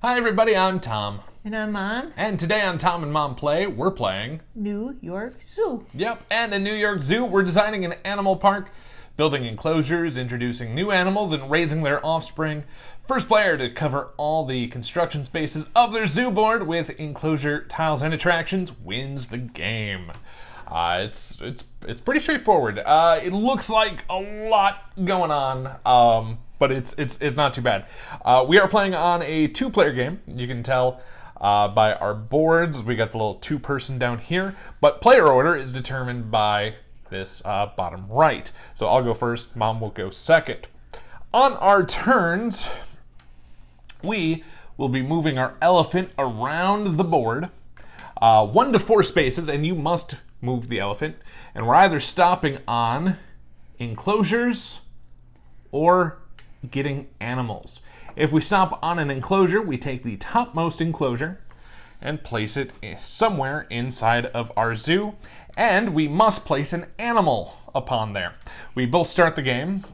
Hi everybody, I'm Tom. And I'm Mom. And today on Tom and Mom Play, we're playing New York Zoo. Yep, and in New York Zoo, we're designing an animal park, building enclosures, introducing new animals, and raising their offspring. First player to cover all the construction spaces of their zoo board with enclosure tiles and attractions wins the game. It's pretty straightforward. It looks like a lot going on, but it's not too bad. We are playing on a two-player game. You can tell by our boards. We got the little two-person down here, but player order is determined by this bottom right. So I'll go first. Mom will go second. On our turns, we will be moving our elephant around the board, 1 to 4 spaces, and you must move the elephant. And we're either stopping on enclosures or getting animals. If we stop on an enclosure, we take the topmost enclosure and place it somewhere inside of our zoo, and we must place an animal upon there. We both start the game.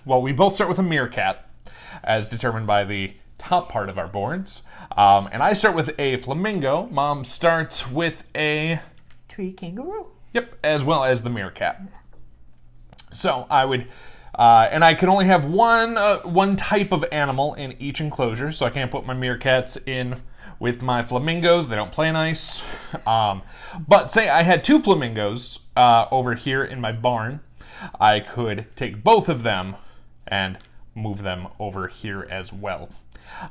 We both start with a meerkat, as determined by the top part of our boards. And I start with a flamingo. Mom starts with a Tree kangaroo. Yep, as well as the meerkat. So I would, and I can only have one type of animal in each enclosure, so I can't put my meerkats in with my flamingos. They don't play nice. But say I had 2 flamingos over here in my barn, I could take both of them and move them over here as well.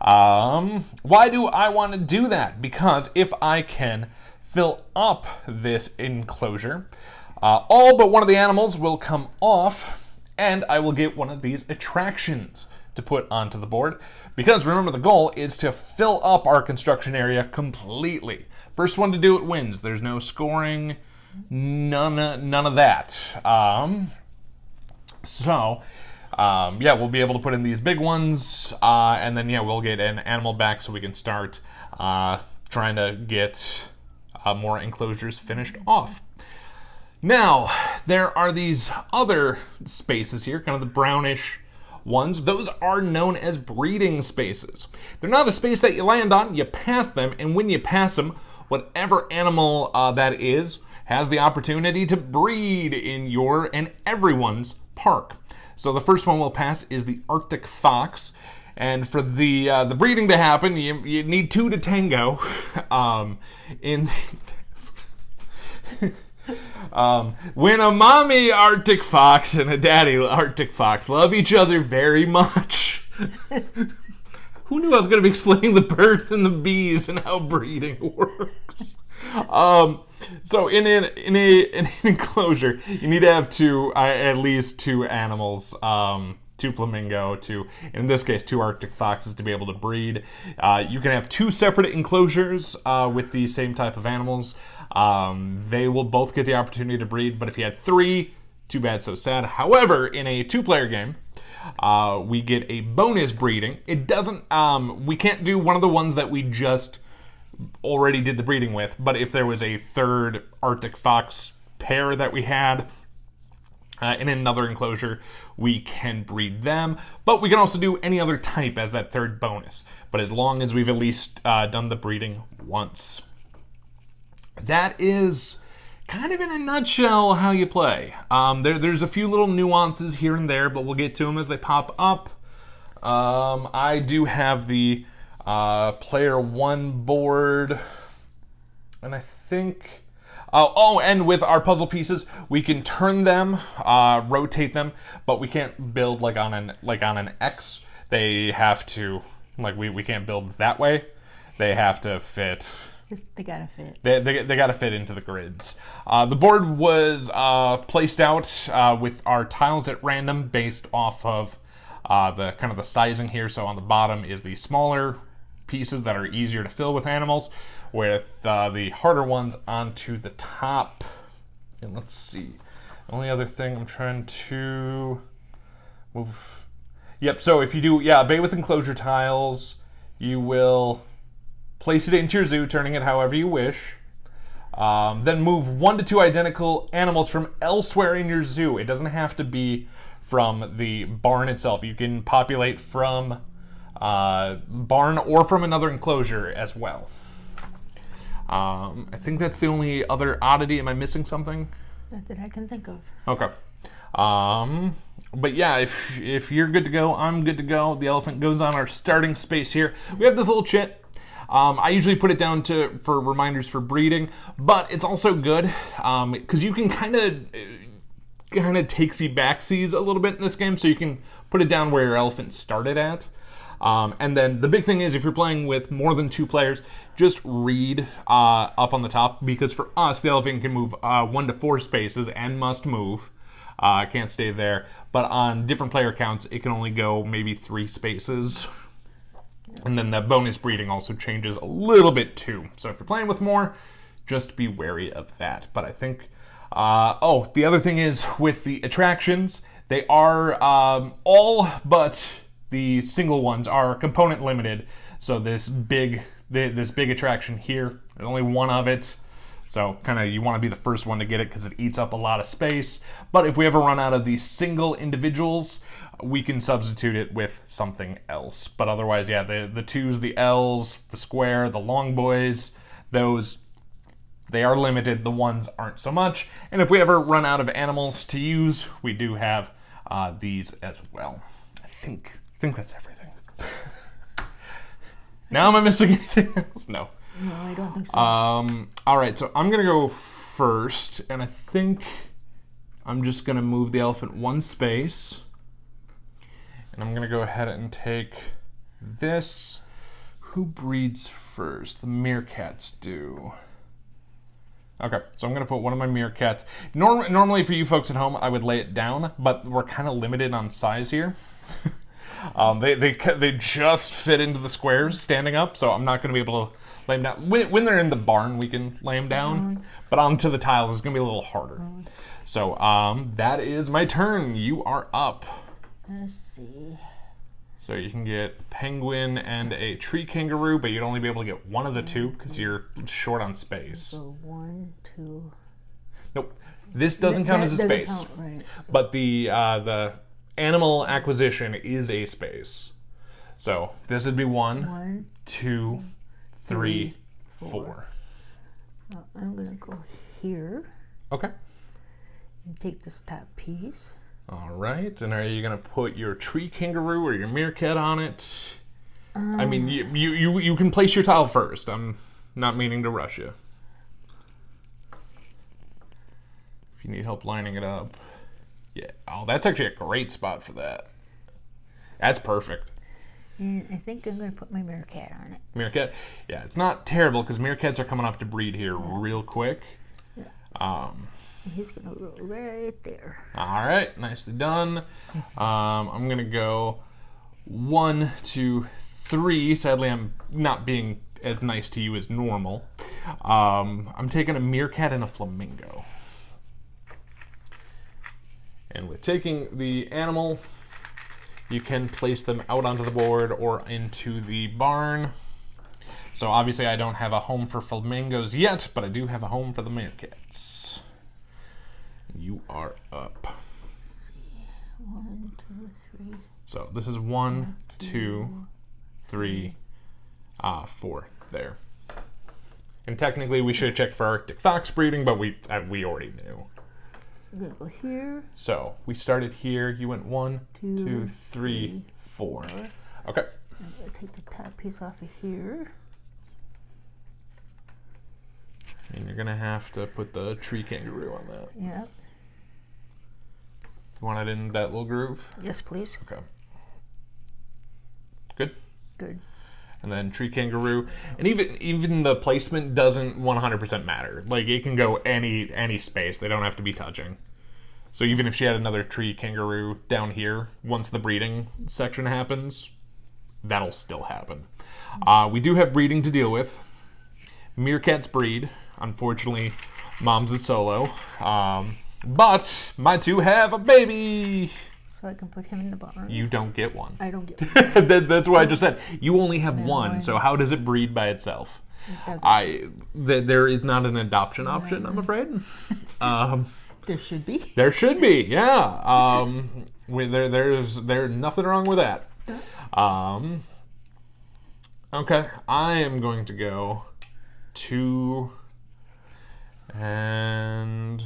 Why do I want to do that? Because if I can fill up this enclosure, all but one of the animals will come off, and I will get one of these attractions to put onto the board. Because remember, the goal is to fill up our construction area completely. First one to do it wins. There's no scoring, none of that. We'll be able to put in these big ones, and then we'll get an animal back so we can start trying to get more enclosures finished off. Now, there are these other spaces here, kind of the brownish ones. Those are known as breeding spaces. They're not a space that you land on, you pass them, and when you pass them, whatever animal that is has the opportunity to breed in your and everyone's park. So the first one we'll pass is the Arctic fox. And for the breeding to happen, you need 2 to tango. When a mommy Arctic fox and a daddy Arctic fox love each other very much. Who knew I was going to be explaining the birds and the bees and how breeding works? So in an enclosure, you need to have at least 2 animals. 2 flamingo, in this case, 2 Arctic foxes to be able to breed. You can have 2 separate enclosures with the same type of animals. They will both get the opportunity to breed, but if you had 3, too bad, so sad. However, in a 2-player game, we get a bonus breeding. It doesn't, we can't do one of the ones that we just already did the breeding with, but if there was a 3rd Arctic fox pair that we had, in another enclosure, we can breed them, but we can also do any other type as that 3rd bonus, but as long as we've at least done the breeding once. That is kind of in a nutshell how you play. There's a few little nuances here and there, but we'll get to them as they pop up. I do have the player 1 board, and I think... and with our puzzle pieces, we can turn them, rotate them, but we can't build like on an X. They have to, we can't build that way. They have to fit. They gotta fit. They gotta fit into the grids. The board was placed out with our tiles at random based off of the kind of the sizing here. So on the bottom is the smaller pieces that are easier to fill with animals, with the harder ones onto the top. And let's see. The only other thing I'm trying to move. Yep, so if you do, bay with enclosure tiles, you will place it into your zoo, turning it however you wish. Then move 1 to 2 identical animals from elsewhere in your zoo. It doesn't have to be from the barn itself. You can populate from barn or from another enclosure as well. I think that's the only other oddity. Am I missing something? Not that I can think of. Okay. But yeah, if you're good to go, I'm good to go. The elephant goes on our starting space here. We have this little chit. I usually put it down for reminders for breeding, but it's also good because you can kind of takesy backsies a little bit in this game, so you can put it down where your elephant started at. And then the big thing is if you're playing with more than 2 players, just read up on the top, because for us, the elephant can move 1 to 4 spaces and must move. Can't stay there. But on different player counts, it can only go maybe 3 spaces. And then the bonus breeding also changes a little bit too. So if you're playing with more, just be wary of that. But I think... the other thing is with the attractions, they are all but the single ones are component limited. So this big attraction here, there's only one of it. So kind of you want to be the first one to get it because it eats up a lot of space. But if we ever run out of these single individuals, we can substitute it with something else. But otherwise, yeah, the 2s, the L's, the square, the long boys, those, they are limited. The 1s aren't so much. And if we ever run out of animals to use, we do have these as well. I think that's everything. Now am I missing anything else? No. No, I don't think so. All right, so I'm going to go first, and I think I'm just going to move the elephant 1 space. And I'm going to go ahead and take this. Who breeds first? The meerkats do. Okay, so I'm going to put one of my meerkats. Normally for you folks at home, I would lay it down, but we're kind of limited on size here. They just fit into the squares standing up, so I'm not going to be able to lay them down. When they're in the barn, we can lay them down, but onto the tiles it's going to be a little harder. So that is my turn. You are up. Let's see. So you can get penguin and a tree kangaroo, but you'd only be able to get one of the 2 because you're short on space. So 1, 2. Nope. This doesn't count as a space. Count, right. So But the animal acquisition is a space. So this would be 1, 2, 3, 4. I'm going to go here Okay. and take this top piece. All right. And are you going to put your tree kangaroo or your meerkat on it? I mean, you can place your tile first. I'm not meaning to rush you. If you need help lining it up. Yeah. Oh, that's actually a great spot for that. That's perfect. And I think I'm going to put my meerkat on it. Meerkat? Yeah, it's not terrible because meerkats are coming up to breed here real quick. He's going to roll right there. All right, nicely done. I'm going to go 1, 2, 3. Sadly, I'm not being as nice to you as normal. I'm taking a meerkat and a flamingo. And with taking the animal, you can place them out onto the board or into the barn. So obviously I don't have a home for flamingos yet, but I do have a home for the meerkats. You are up. Let's see. 1, 2, 3. So this is 1, 2, 3, 4 there. And technically we should have checked for Arctic fox breeding, but we already knew. I'm going to go here. So we started here. You went 1, 2, 3, 4. Okay. I'm going to take the top piece off of here. And you're going to have to put the tree kangaroo on that. Yeah. You want it in that little groove? Yes, please. Okay. Good. Good. And then tree kangaroo. And even the placement doesn't 100% matter. Like, it can go any space. They don't have to be touching. So even if she had another tree kangaroo down here, once the breeding section happens, that'll still happen. We do have breeding to deal with. Meerkats breed. Unfortunately, mom's is solo. But my 2 have a baby. So I can put him in the barn. You don't get one. I don't get one. That's why I just said you only have one. one. So how does it breed by itself? It doesn't. There is not an adoption option, I'm afraid. There should be. There should be, yeah. There's nothing wrong with that. Okay, I am going to go 2, and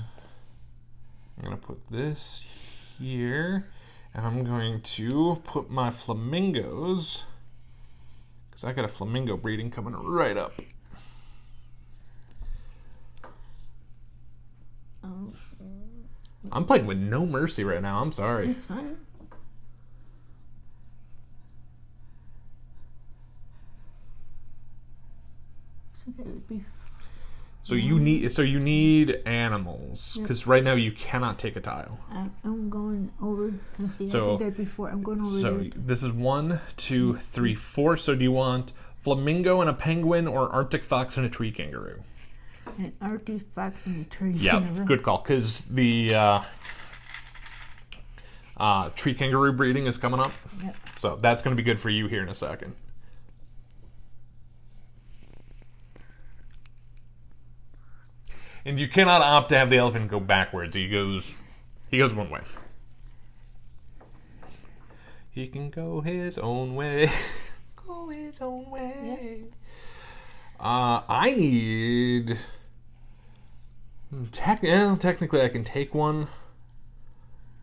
I'm going to put this here, and I'm going to put my flamingos, because I got a flamingo breeding coming right up. I'm playing with no mercy right now. I'm sorry. It's fine. So that would be. So you need animals, because right now you cannot take a tile. I'm going over. Let's see. So- I did that before. I'm going over So there. this is 1, 2, 3, 4. So do you want flamingo and a penguin, or Arctic fox and a tree kangaroo? An Arctic fox in the trees. Yeah, in the room. good call. Because the tree kangaroo breeding is coming up, Yep. so that's going to be good for you here in a second. And you cannot opt to have the elephant go backwards. He goes one way. He can go his own way. Go his own way. I need. Technically, I can take one,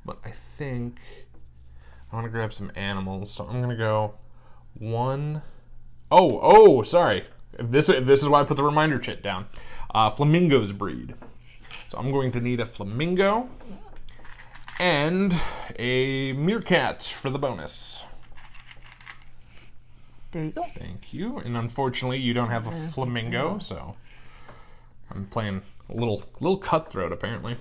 but I think I want to grab some animals. So I'm gonna go 1. Oh, sorry. This is why I put the reminder chit down. Flamingos breed. So I'm going to need a flamingo and a meerkat for the bonus. There you go. Thank you. And unfortunately, you don't have a flamingo, so I'm playing a little cutthroat apparently.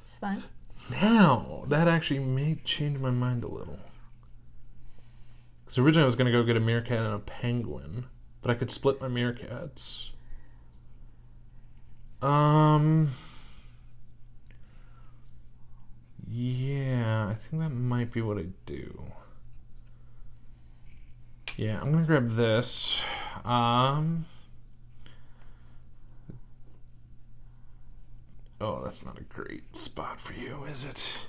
It's fine. Now that actually may change my mind a little. Because originally I was going to go get a meerkat and a penguin, but I could split my meerkats. Yeah, I think that might be what I do. Yeah, I'm gonna grab this. Oh, that's not a great spot for you, is it?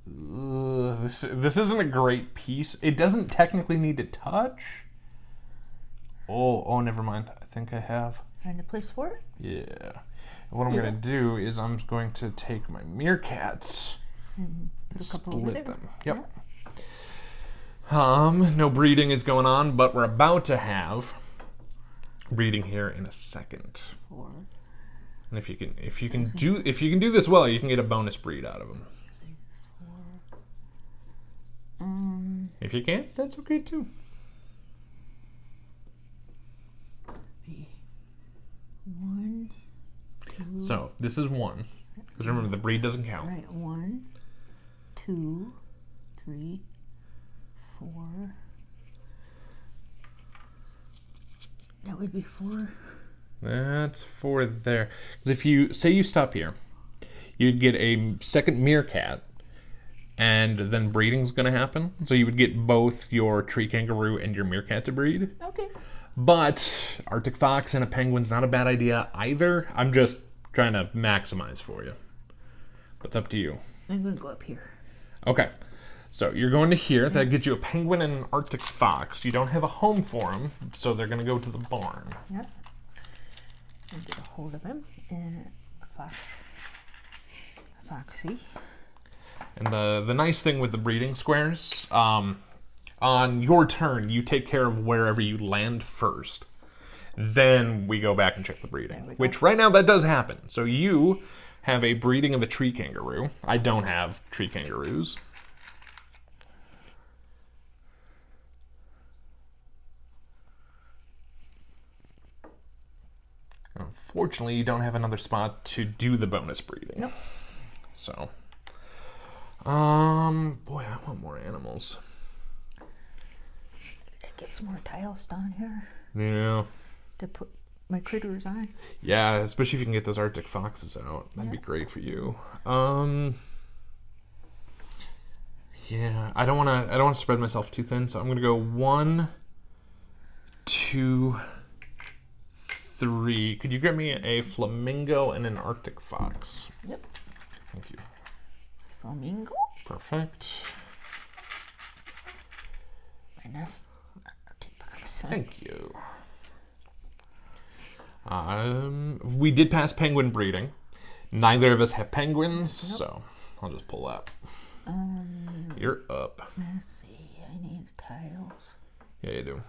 This isn't a great piece. It doesn't technically need to touch. Oh, never mind. I think I have. Find a place for it. Yeah. What I'm gonna do is I'm going to take my meerkats, Put a couple over split there. them. Yep. No breeding is going on, but we're about to have breeding here in a second. 4. And if you can do this well, you can get a bonus breed out of them. 4. If you can't, that's okay too. 1. So this is 1. Because remember, the breed doesn't count. Right. 1, 2, 3, 4. That would be 4. That's 4 there. Because if you say you stop here, you'd get a second meerkat, and then breeding's going to happen. So you would get both your tree kangaroo and your meerkat to breed. Okay. But Arctic fox and a penguin's not a bad idea either. I'm just trying to maximize for you. But it's up to you. I'm going to go up here. Okay. So you're going to here. That gets you a penguin and an Arctic fox. You don't have a home for them, so they're going to go to the barn. Yep. I'll get a hold of him. And a fox. A foxy. And the nice thing with the breeding squares, on your turn, you take care of wherever you land first. Then we go back and check the breeding. Which right now that does happen. So you have a breeding of a tree kangaroo. I don't have tree kangaroos. Unfortunately, you don't have another spot to do the bonus breeding. Nope. So, boy, I want more animals. Get some more tiles down here Yeah. to put my critters on. Yeah, especially if you can get those Arctic foxes out. That'd be great for you. Yeah, I don't want to spread myself too thin, so I'm going to go 1, 2, 3. Could you get me a flamingo and an Arctic fox? Yep. Thank you. Flamingo. Perfect. Arctic fox. Thank you. We did pass penguin breeding. Neither of us have penguins, so I'll just pull that. You're up. Let's see. I need tiles. Yeah, you do.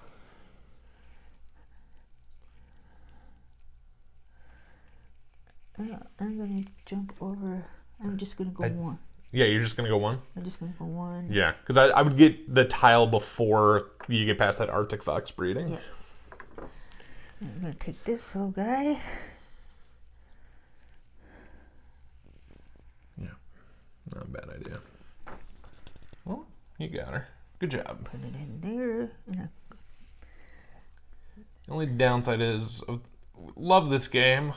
I'm gonna jump over. I'm just gonna go one. Yeah, you're just gonna go one? I'm just gonna go one. Yeah, because I would get the tile before you get past that Arctic fox breeding. Yeah. I'm gonna take this little guy. Yeah, not a bad idea. Well, you got her. Good job. Put it in there. Yeah. The only downside is, love this game,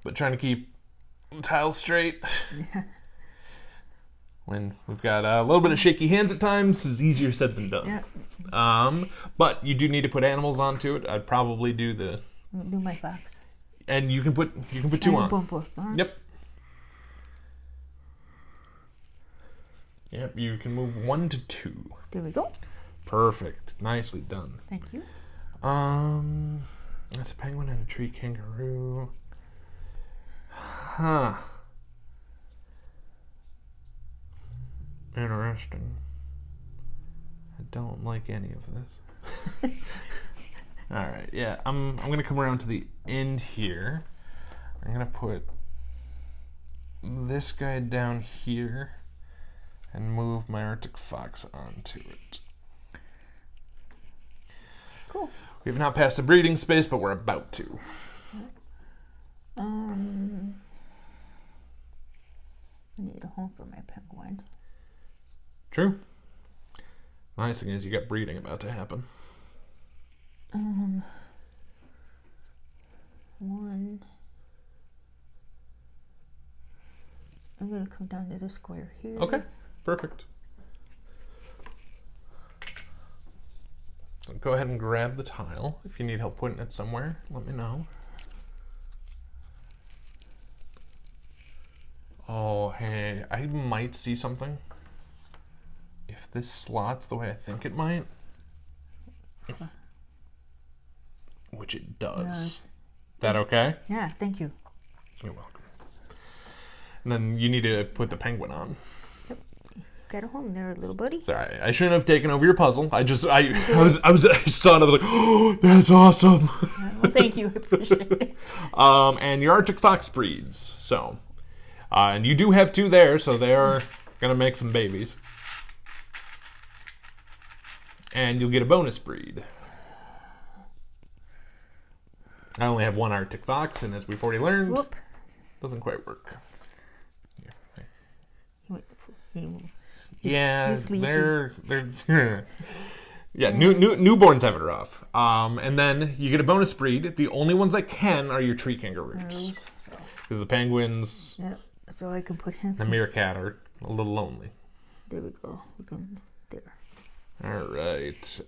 but trying to keep tiles straight. When we've got a little bit of shaky hands at times, is easier said than done. Yeah. But you do need to put animals onto it. I'd probably do the. Do my fox. And you can put two on. Both on. Yep. Yep. You can move 1 to 2. There we go. Perfect. Nicely done. Thank you. That's a penguin and a tree kangaroo. Huh. Interesting. I don't like any of this. All right, yeah, I'm gonna come around to the end here. I'm gonna put this guy down here and move my Arctic fox onto it. Cool. We have not passed the breeding space, but we're about to. I need a home for my penguin. True. Nice thing is you got breeding about to happen. One. I'm gonna come down to the square here. Okay, perfect. So go ahead and grab the tile. If you need help putting it somewhere, let me know. Oh, hey, I might see something. If this slots the way I think it might, which it does. That okay? Yeah, thank you. You're welcome. And then you need to put the penguin on. Yep. Got a home there, little buddy. Sorry, I shouldn't have taken over your puzzle. I saw it. I was like, oh, that's awesome. Well, thank you. I appreciate it. And your Arctic fox breeds. So, and you do have 2 there, so they are gonna make some babies. And you'll get a bonus breed. I only have 1 Arctic fox, and as we've already learned, Whoop. doesn't quite work. He's sleepy. they're yeah. Newborns have it rough. And then you get a bonus breed. The only ones that can are your tree kangaroos, because the penguins, Yeah, so I can put him. the meerkat are a little lonely. There we go. We're going there. All right.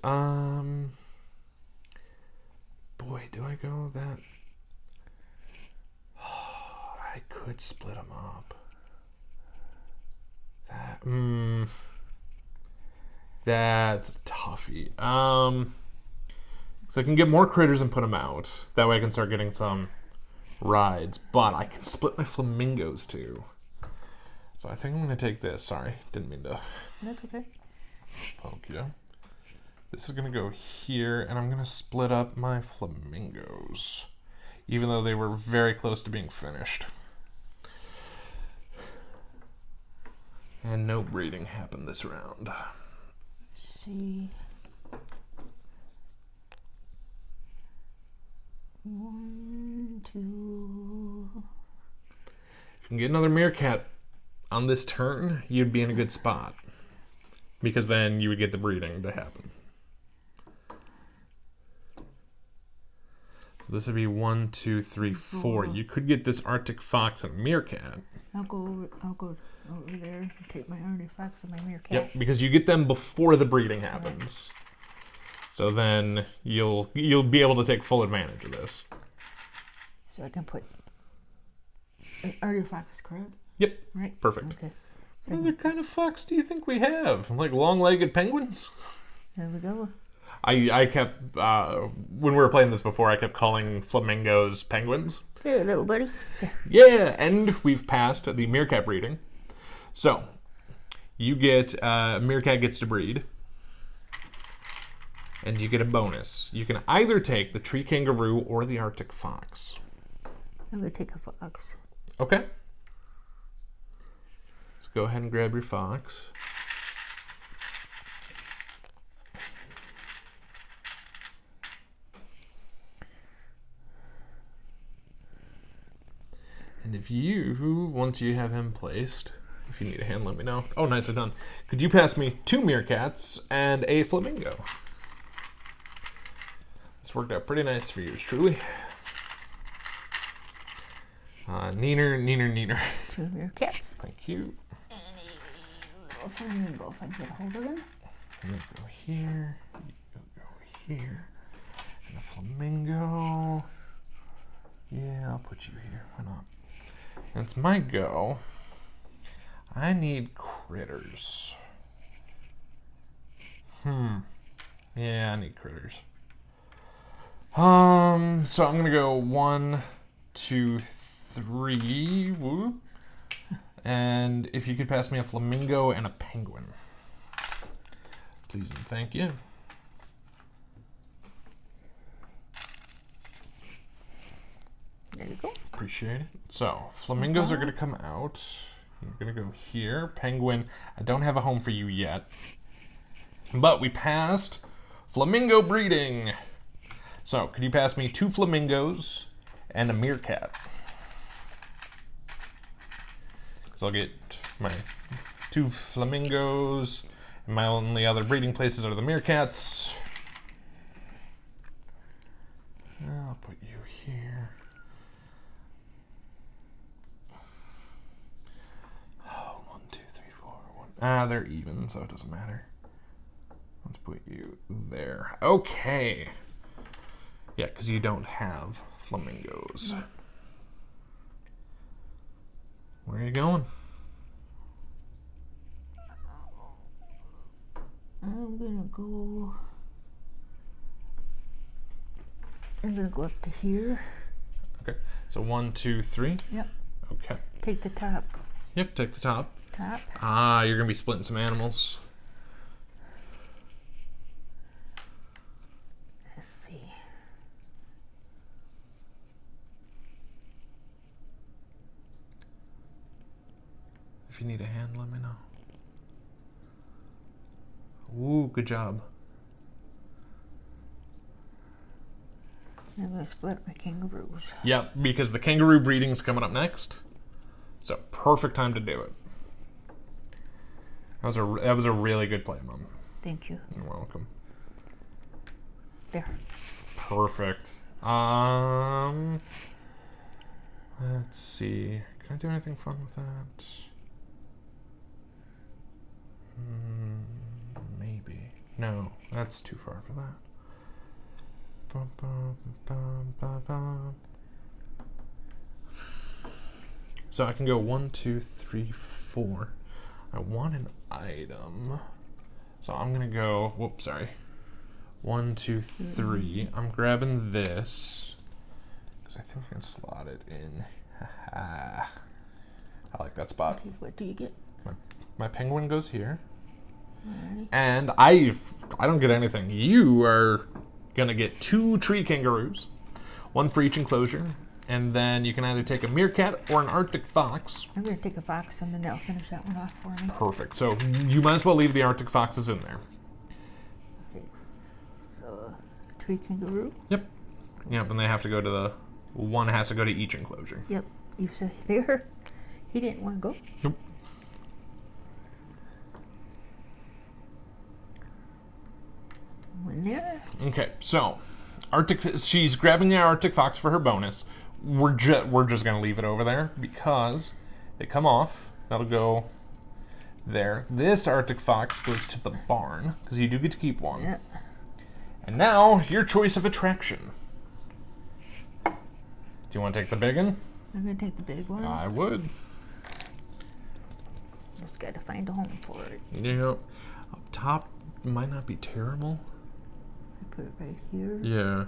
Boy, do I go that? Oh, I could split them up. That's a toughie. So I can get more critters and put them out. That way I can start getting some rides. But I can split my flamingos too. So I think I'm going to take this. Sorry, didn't mean to. That's okay. Poke you. This is going to go here, and I'm going to split up my flamingos. Even though they were very close to being finished. And no breeding happened this round. Let's see. 1, 2. If you can get another meerkat on this turn, you'd be in a good spot. Because then you would get the breeding to happen. So this would be 1, 2, 3, 4. You could get this Arctic fox and meerkat. I'll go over there and take my Arctic fox and my meerkat. Yep, because you get them before the breeding happens. So then you'll be able to take full advantage of this. So I can put Arctic fox, correct? Yep, Right. perfect. Okay. What other kind of fox do you think we have? Like long-legged penguins? There we go. I kept, when we were playing this before, I kept calling flamingos penguins. Here, little buddy. There. Yeah, and we've passed the meerkat breeding. So, you get, meerkat gets to breed. And you get a bonus. You can either take the tree kangaroo or the Arctic fox. I'm going to take a fox. Okay. So go ahead and grab your fox. And if you, once you have him placed, if you need a hand, let me know. Oh, nicely done. Could you pass me 2 meerkats and a flamingo? This worked out pretty nice for yours, truly. Neener. 2 meerkats. Thank you. And a little flamingo if I can get a hold of him. You go here. You go here. And a flamingo. Yeah, I'll put you here. Why not? It's my go. I need critters. Yeah, I need critters. So I'm gonna go 1, 2, 3. Whoop. And if you could pass me a flamingo and a penguin. Please and thank you. There you go. Appreciate it. So, flamingos are going to come out. You're going to go here. Penguin, I don't have a home for you yet. But we passed flamingo breeding. So, could you pass me 2 flamingos and a meerkat? Because I'll get my 2 flamingos. And my only other breeding places are the meerkats. I'll put you here. Oh, 1, 2, 3, 4, 1. They're even, so it doesn't matter. Let's put you there. Okay. Yeah, because you don't have flamingos. Where are you going? I'm gonna go up to here. Okay, so 1, 2, 3. Yep. Okay. Take the top. Yep, take the top. Top. You're gonna be splitting some animals. Let's see. If you need a hand, let me know. Ooh, good job. I'm gonna split my kangaroos. Yep, because the kangaroo breeding's coming up next. So perfect time to do it. That was a really good play, Mom. Thank you. You're welcome. There. Perfect. Let's see. Can I do anything fun with that? Maybe. No, that's too far for that. Bum, bum, bum, bum, bum. So I can go 1, 2, 3, 4. I want an item. So I'm gonna go, whoops, sorry. 1, 2, 3. I'm grabbing this. Because I think I can slot it in. I like that spot. Okay, what do you get? My penguin goes here. Alrighty. And I don't get anything. You are gonna get 2 tree kangaroos. 1 for each enclosure. And then you can either take a meerkat or an Arctic fox. I'm gonna take a fox and then they'll finish that one off for me. Perfect. So you might as well leave the Arctic foxes in there. Okay. So, tree kangaroo. Yep. Yep, and they have to go to the... One has to go to each enclosure. Yep. You said there. He didn't want to go. Nope. One there. Okay, so she's grabbing the Arctic fox for her bonus. We're just gonna leave it over there because they come off. That'll go there. This Arctic fox goes to the barn because you do get to keep one. Yep. And now your choice of attraction. Do you want to take the big one? I'm gonna take the big one. I would. Just gotta find a home for it. Yep. Up top might not be terrible. I put it right here. Yeah.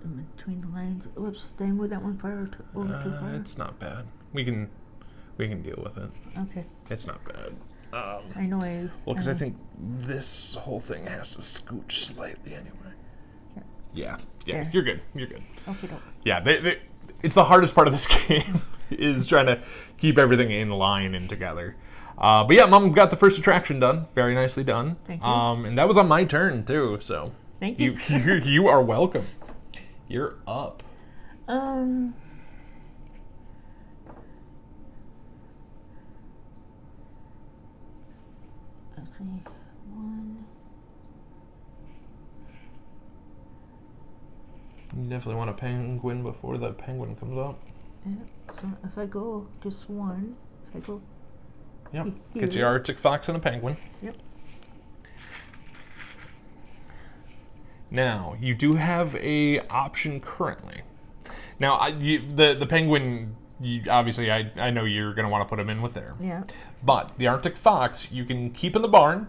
In between the lines. Oops, did I move that one far over too far? It's not bad. We can deal with it. Okay. It's not bad. I know I... Well, because I think this whole thing has to scooch slightly anyway. Yeah. There. You're good. You're good. Okay, doke. Yeah, it's the hardest part of this game is trying to keep everything in line and together. But yeah, Mom got the first attraction done. Very nicely done. Thank you. And that was on my turn too. So Thank you. You are welcome. You're up. Let's see. One. You definitely want a penguin before the penguin comes up. Yeah. So if I go just one, if I go... Yep. Here. Get your Arctic fox and a penguin. Yep. Now, you do have a option currently. Now, the penguin, obviously, I know you're going to want to put him in with there. Yeah. But the Arctic fox, you can keep in the barn,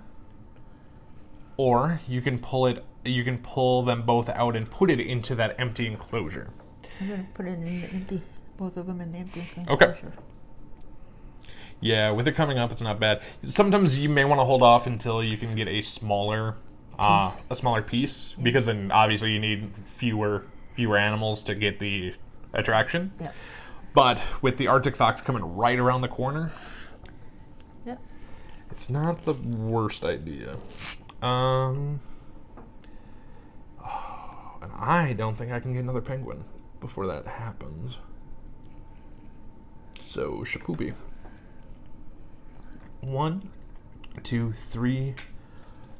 or you can pull them both out and put it into that empty enclosure. I'm going to put it in the empty, both of them in the empty. Okay. Enclosure. Yeah, with it coming up, it's not bad. Sometimes you may want to hold off until you can get a smaller piece, because then obviously you need fewer animals to get the attraction. Yeah. But with the Arctic fox coming right around the corner, Yeah. it's not the worst idea. And I don't think I can get another penguin before that happens. So, Shapoopy. 1, 2, 3,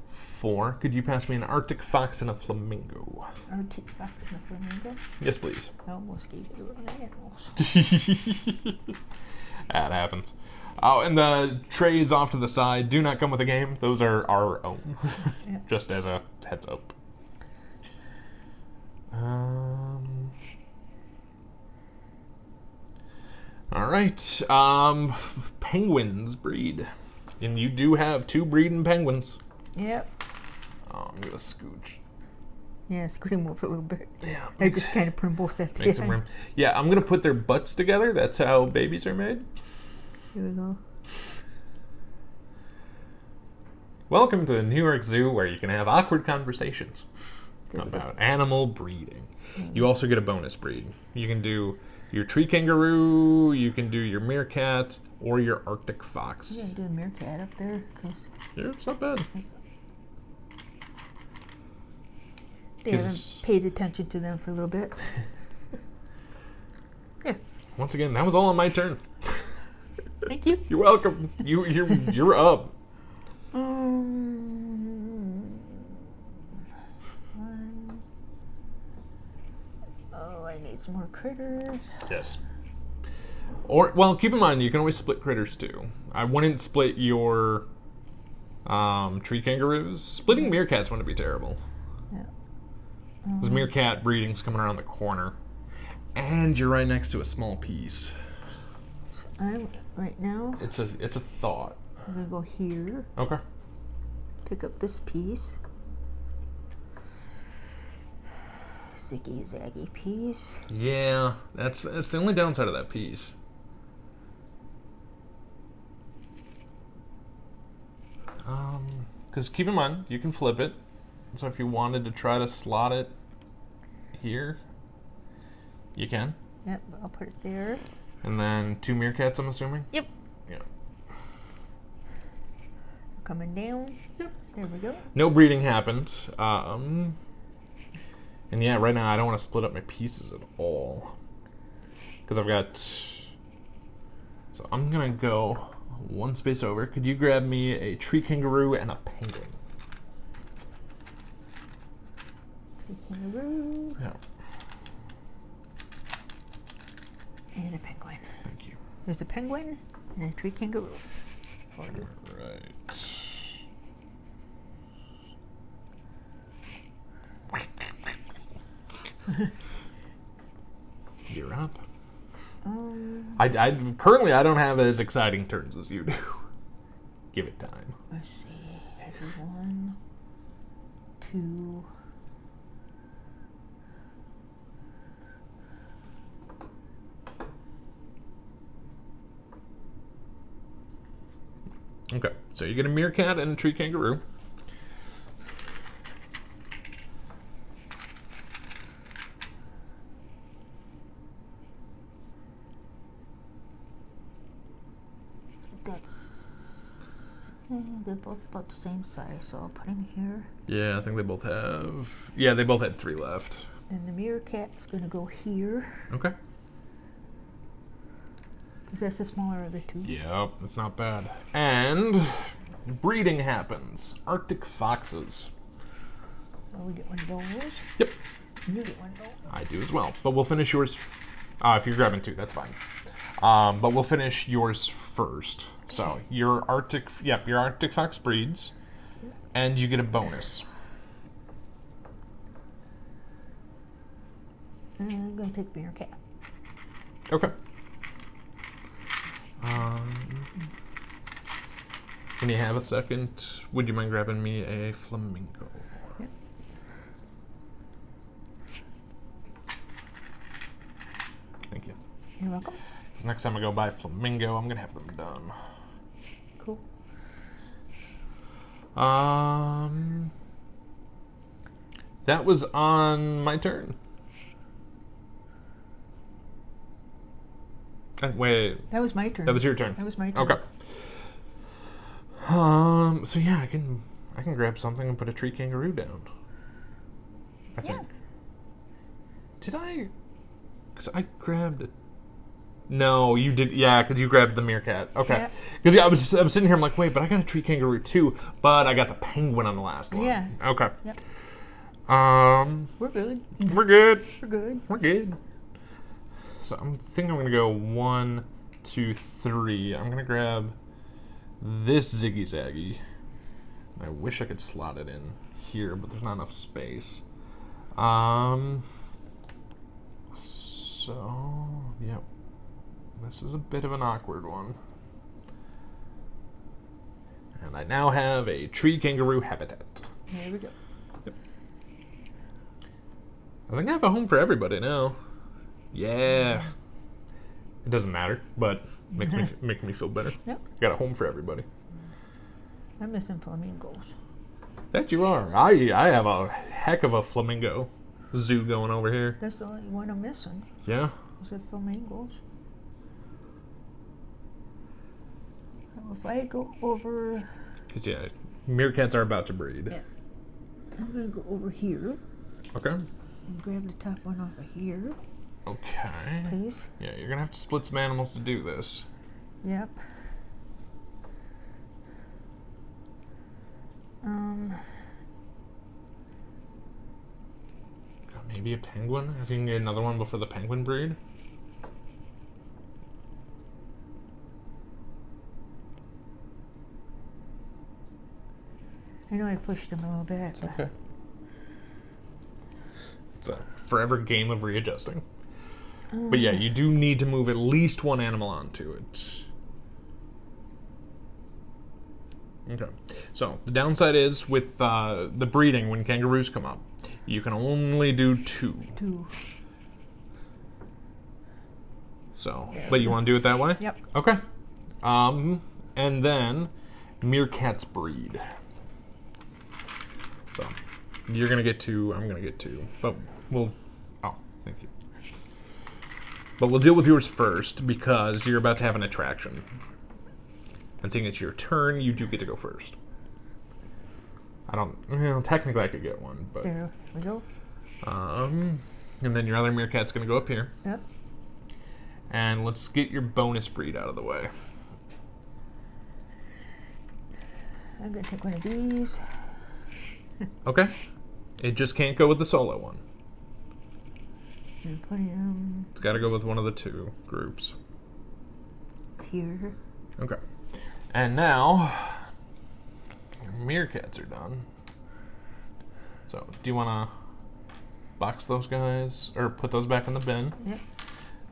4. Could you pass me an Arctic fox and a flamingo? Arctic fox and a flamingo. Yes, please. I almost gave you the wrong animals. That happens. Oh, and the trays off to the side do not come with the game. Those are our own. Yeah. Just as a heads up. All right. Penguins breed. And you do have 2 breeding penguins. Yep. Oh, I'm going to scooch. Yeah, scoot him over a little bit. Yeah. I just kind of put them both at the Make some end. room. Yeah, I'm going to put their butts together. That's how babies are made. Here we go. Welcome to the New York Zoo, where you can have awkward conversations about animal breeding. You also get a bonus breed. You can do your tree kangaroo, you can do your meerkat, or your Arctic fox. Yeah, do the meerkat up there, cause Yeah, it's not bad. they haven't paid attention to them for a little bit. Yeah. Once again, that was all on my turn. Thank you. You're welcome. You're up. Oh, I need some more critters. Yes. Or, well, keep in mind, you can always split critters too. I wouldn't split your tree kangaroos. Splitting meerkats wouldn't be terrible. Yeah. Because meerkat breeding's coming around the corner. And you're right next to a small piece. So I'm right now. It's a thought. I'm gonna go here. Okay. Pick up this piece. Ziggy zaggy piece. Yeah, that's the only downside of that piece. Because keep in mind, you can flip it. So if you wanted to try to slot it here, you can. Yep, I'll put it there. And then 2 meerkats, I'm assuming? Yep. Yeah. Coming down. Yep. There we go. No breeding happened. And yeah, right now I don't want to split up my pieces at all. Because I've got... So I'm going to go 1 space over. Could you grab me a tree kangaroo and a penguin? Tree kangaroo. Yeah. And a penguin. Thank you. There's a penguin and a tree kangaroo for you. Right. You're up. I currently I don't have as exciting turns as you do. Give it time. Let's see. Here's 1, 2. Okay, so you get a meerkat and a tree kangaroo. They're both about the same size, so I'll put him here. Yeah, I think they both have... Yeah, they both had 3 left. And the meerkat's going to go here. Okay. Because that's the smaller of the two. Yep, that's not bad. And breeding happens. Arctic foxes. Well, we get one of those. Yep. And you get one of those. I do as well. But we'll finish yours... if you're grabbing 2, that's fine. But we'll finish yours first. So, your Arctic fox breeds, and you get a bonus. And I'm going to take meerkat. Okay. When you have a second, would you mind grabbing me a flamingo? Yep. Thank you. You're welcome. So next time I go buy flamingo, I'm going to have them done. Cool. That was on my turn. Wait, That was my turn. that was your turn. That was my turn. Okay. So yeah, I can grab something and put a tree kangaroo down. I think. Did I? Because I grabbed it. No, you did. Yeah, because you grabbed the meerkat. Okay. Because I was sitting here. I'm like, wait, but I got a tree kangaroo too. But I got the penguin on the last one. Yeah. Okay. Yep. We're good. We're good. We're good. We're good. So I'm thinking I'm gonna go 1, 2, 3. I'm gonna grab this Ziggy Zaggy. I wish I could slot it in here, but there's not enough space. So yep. This is a bit of an awkward one. And I now have a tree kangaroo habitat. There we go. Yep. I think I have a home for everybody now. Yeah. It doesn't matter, but make me feel better. Yep. Got a home for everybody. I'm missing flamingos. That you are. I have a heck of a flamingo zoo going over here. That's the only one I'm missing. Yeah. Is the flamingos. If I go over... Because, yeah, meerkats are about to breed. Yeah. I'm going to go over here. Okay. And grab the top one off of here. Okay. Please. Yeah, you're going to have to split some animals to do this. Yep. Maybe a penguin? If you can get another one before the penguin breed? I know I pushed him a little bit. It's okay. It's a forever game of readjusting. But yeah, you do need to move at least one animal onto it. Okay. So, the downside is with the breeding, when kangaroos come up, you can only do 2. 2. So, but you want to do it that way? Yep. Okay. And then meerkats breed. So, you're going to get 2, I'm going to get 2. But we'll... Oh, thank you. But we'll deal with yours first because you're about to have an attraction. And seeing it's your turn, you do get to go first. I don't... Well, technically I could get one, but... There we go. And then your other meerkat's going to go up here. Yep. And let's get your bonus breed out of the way. I'm going to take one of these. Okay. It just can't go with the solo one. And put him It's got to go with one of the 2 groups. here. Okay. And now, your meerkats are done. So, do you want to box those guys? Or put those back in the bin? Yep.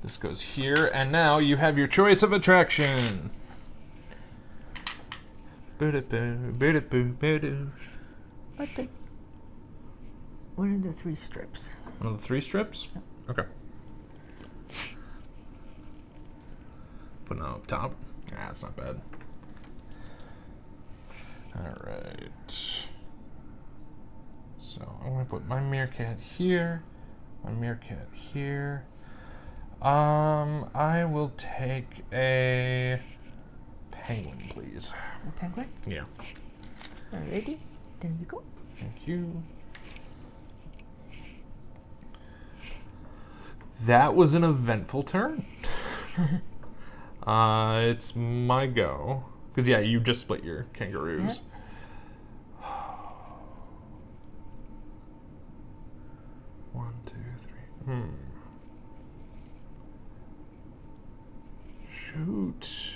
This goes here, and now you have your choice of attraction. What the? One of the 3 strips. One of the 3 strips? Yep. Okay. Putting it up top. Ah, that's not bad. Alright. So I'm going to put my meerkat here. My meerkat here. I will take a penguin, please. A penguin? Yeah. Alrighty. There we go. Thank you. That was an eventful turn. It's my go. Because, yeah, you just split your kangaroos. Yeah. 1, 2, 3. Shoot.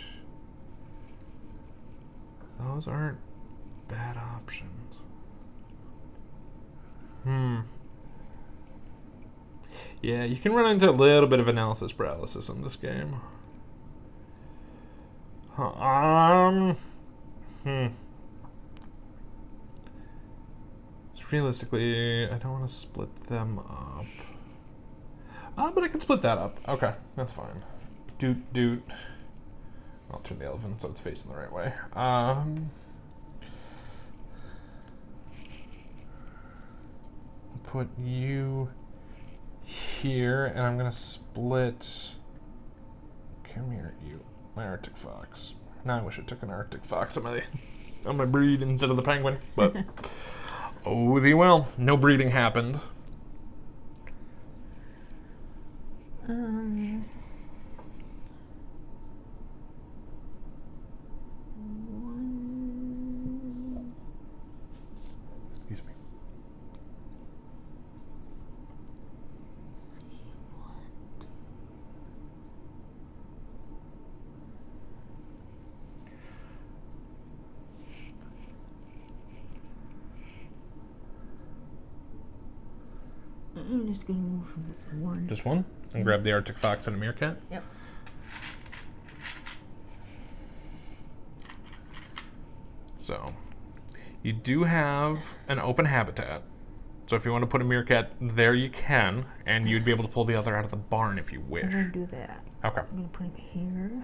Those aren't bad options. Yeah, you can run into a little bit of analysis paralysis in this game. Realistically, I don't want to split them up. But I can split that up. Okay, that's fine. Doot. I'll turn the elephant so it's facing the right way. Put you here, and I'm gonna split. Come here, you. My Arctic fox. Now I wish I took an Arctic fox on my breed instead of the penguin, but oh, thee well. No breeding happened. Excuse me. I'm just gonna move one. Just one? And grab the Arctic fox and a meerkat? Yep. So, you do have an open habitat. So if you want to put a meerkat there, you can, and you'd be able to pull the other out of the barn if you wish. I'm gonna do that. Okay. I'm gonna put him here.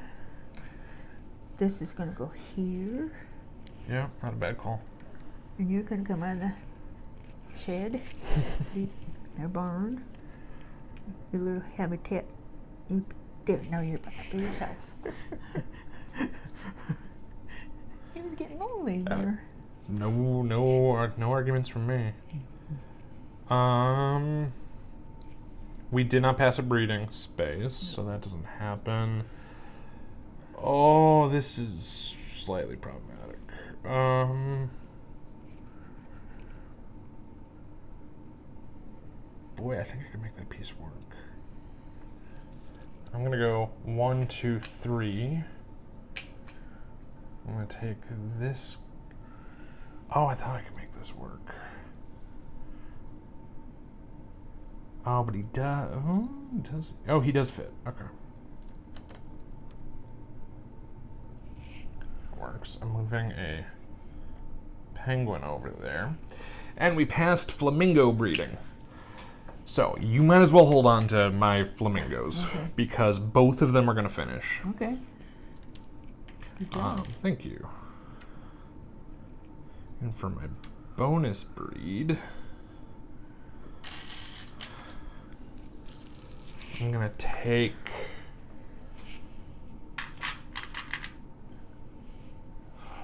This is gonna go here. Yeah, not a bad call. And you're gonna come out of the shed, their barn, your little habitat. There, now you're back to yourself. He was getting lonely there. No arguments from me. We did not pass a breeding space, so that doesn't happen. Oh, this is slightly problematic. Boy, I think I can make that piece work. I'm gonna go 1, 2, 3. I'm gonna take this. Oh, I thought I could make this work. Oh, but he does. Oh, he does fit. Okay. Works. I'm moving a penguin over there. And we passed flamingo breeding. So, you might as well hold on to my flamingos. Okay. Because both of them are going to finish. Okay. Good job. Thank you. And for my bonus breed, I'm going to take...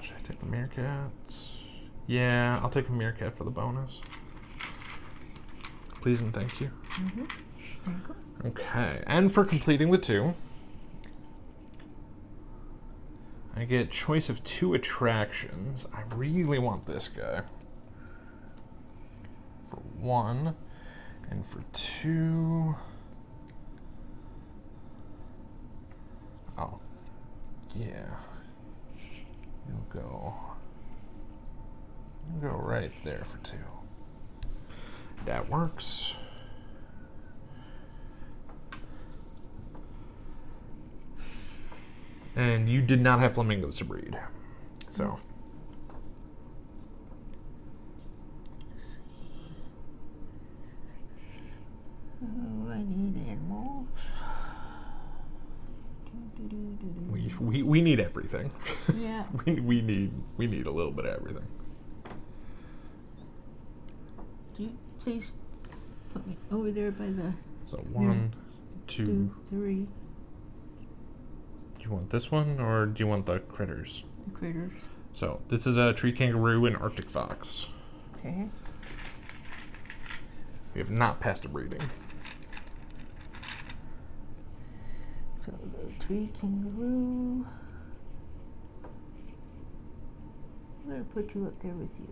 Should I take the meerkat? Yeah, I'll take a meerkat for the bonus. Please and thank you. Mm-hmm. There you go. Okay, and for completing the 2, I get choice of 2 attractions. I really want this guy. For 1, and for 2... Oh, yeah. You'll go right there for 2. That works. And you did not have flamingos to breed. So. Oh, I need animals. We need everything. Yeah. we need a little bit of everything. Do you please put me over there by the So 1, 2. 2, 3 Do you want this one or do you want the critters? the critters. So this is a tree kangaroo and Arctic fox. Okay. We have not passed a breeding. So the tree kangaroo. I'm gonna put you up there with you.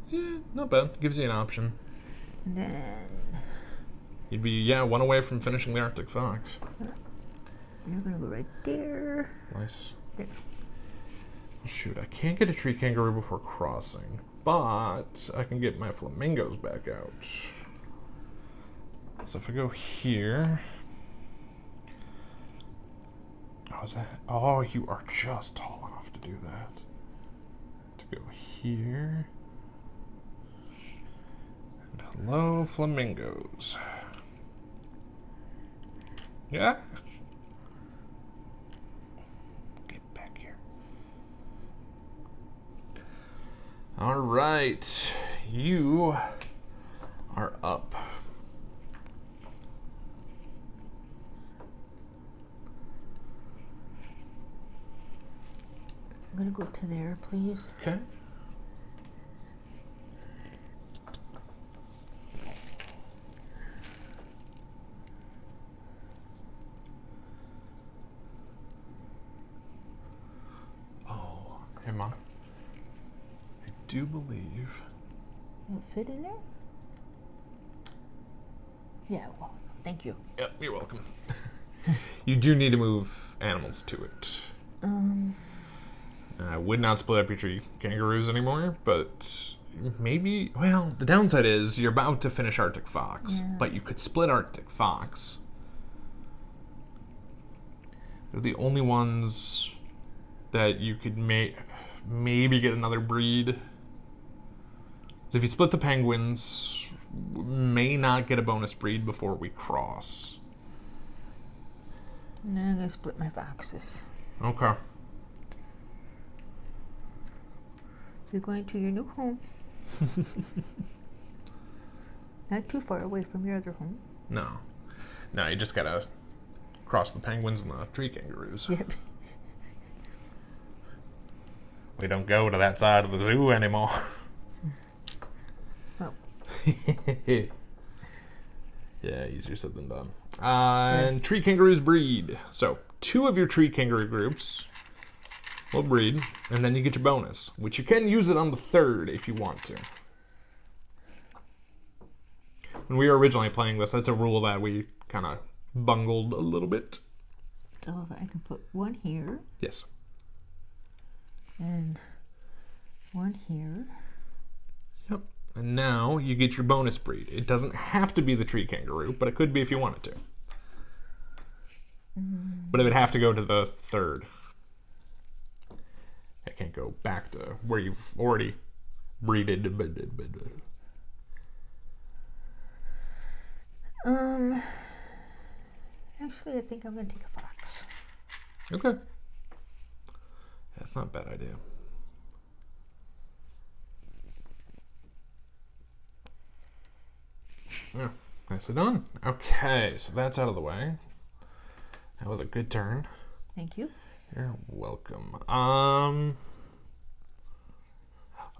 Yeah, not bad. Gives you an option. And then You'd be, one away from finishing the Arctic fox. you're gonna go right there. Nice. There. Shoot, I can't get a tree kangaroo before crossing, but I can get my flamingos back out. So if I go here... Oh, is that... Oh, you are just tall enough to do that. To go here... And hello, flamingos. Yeah? Get back here. All right, you are up. I'm gonna go to there, please. Okay. Oh, hey, Mom. I do believe. Will it fit in there? Yeah, well, thank you. Yep, you're welcome. You do need to move animals to it. I would not split up your tree kangaroos anymore, but maybe... Well, the downside is you're about to finish Arctic Fox, Yeah. but you could split Arctic Fox. They're the only ones that you could maybe get another breed. So if you split the penguins, we may not get a bonus breed before we cross. And then I'm gonna split my foxes. Okay. You're going to your new home. Not too far away from your other home. No, you just gotta cross the penguins and the tree kangaroos. Yep. We don't go to that side of the zoo anymore. Well, Yeah, easier said than done. And tree kangaroos breed. So 2 of your tree kangaroo groups will breed, and then you get your bonus, which you can use it on the 3rd if you want to. When we were originally playing this, that's a rule that we kind of bungled a little bit. so if I can put one here Yes. and one here. Yep. And now you get your bonus breed. It doesn't have to be the tree kangaroo, but it could be if you wanted to. But it would have to go to the 3rd. I can't go back to where you've already breeded. Actually, I think I'm gonna take a fox. Okay. That's not a bad idea. Yeah, nicely done. Okay, so that's out of the way. That was a good turn. Thank you. You're welcome.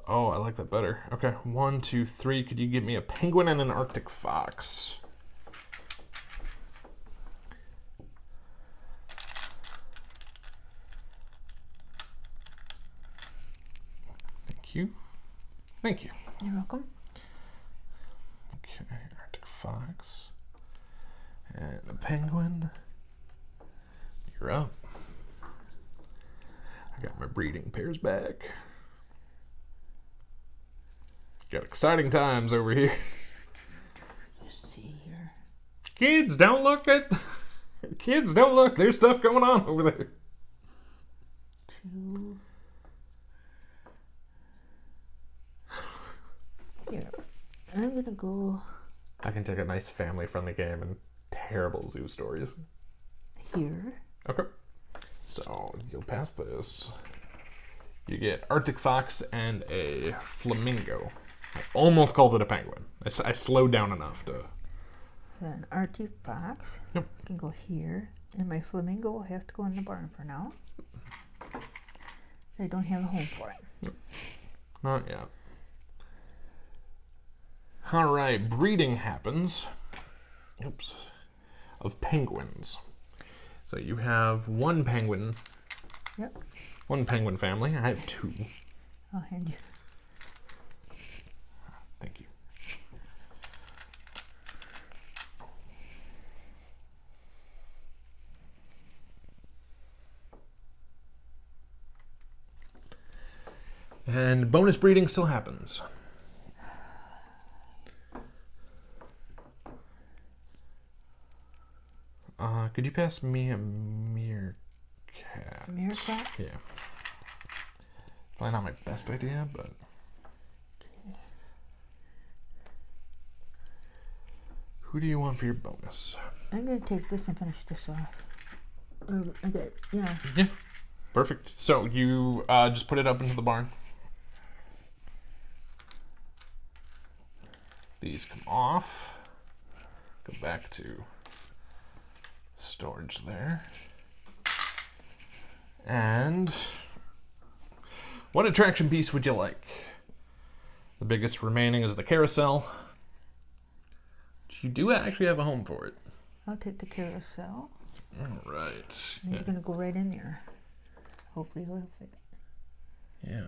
Oh, I like that better. Okay, 1, 2, 3. Could you give me a penguin and an Arctic fox? Thank you. Thank you. You're welcome. Okay, Arctic fox and a penguin. You're up. I got my breeding pairs back. Got exciting times over here. Let's see here. Kids, don't look at... Kids, don't look. There's stuff going on over there. 2. Here. I'm going to go I can take a nice family-friendly game and terrible zoo stories. here. Okay. So, you'll pass this. You get Arctic fox and a flamingo. I almost called it a penguin. I slowed down enough to... Then Arctic fox. Yep. Can go here. And my flamingo will have to go in the barn for now. I don't have a home for it. Not yet. Alright, breeding happens. Oops. Of penguins. So you have one penguin. Yep. One penguin family. I have 2. I'll hand you. Thank you. And bonus breeding still happens. Could you pass me a meerkat? Meerkat? Yeah. Probably not my best idea, but... Who do you want for your bonus? I'm going to take this and finish this off. I got, yeah. Yeah. Perfect. So you just put it up into the barn. These come off. Go back to storage there. And what attraction piece would you like? The biggest remaining is the carousel. You do actually have a home for it. I'll take the carousel. All right. And he's going to go right in there. Hopefully he'll fit. Yeah.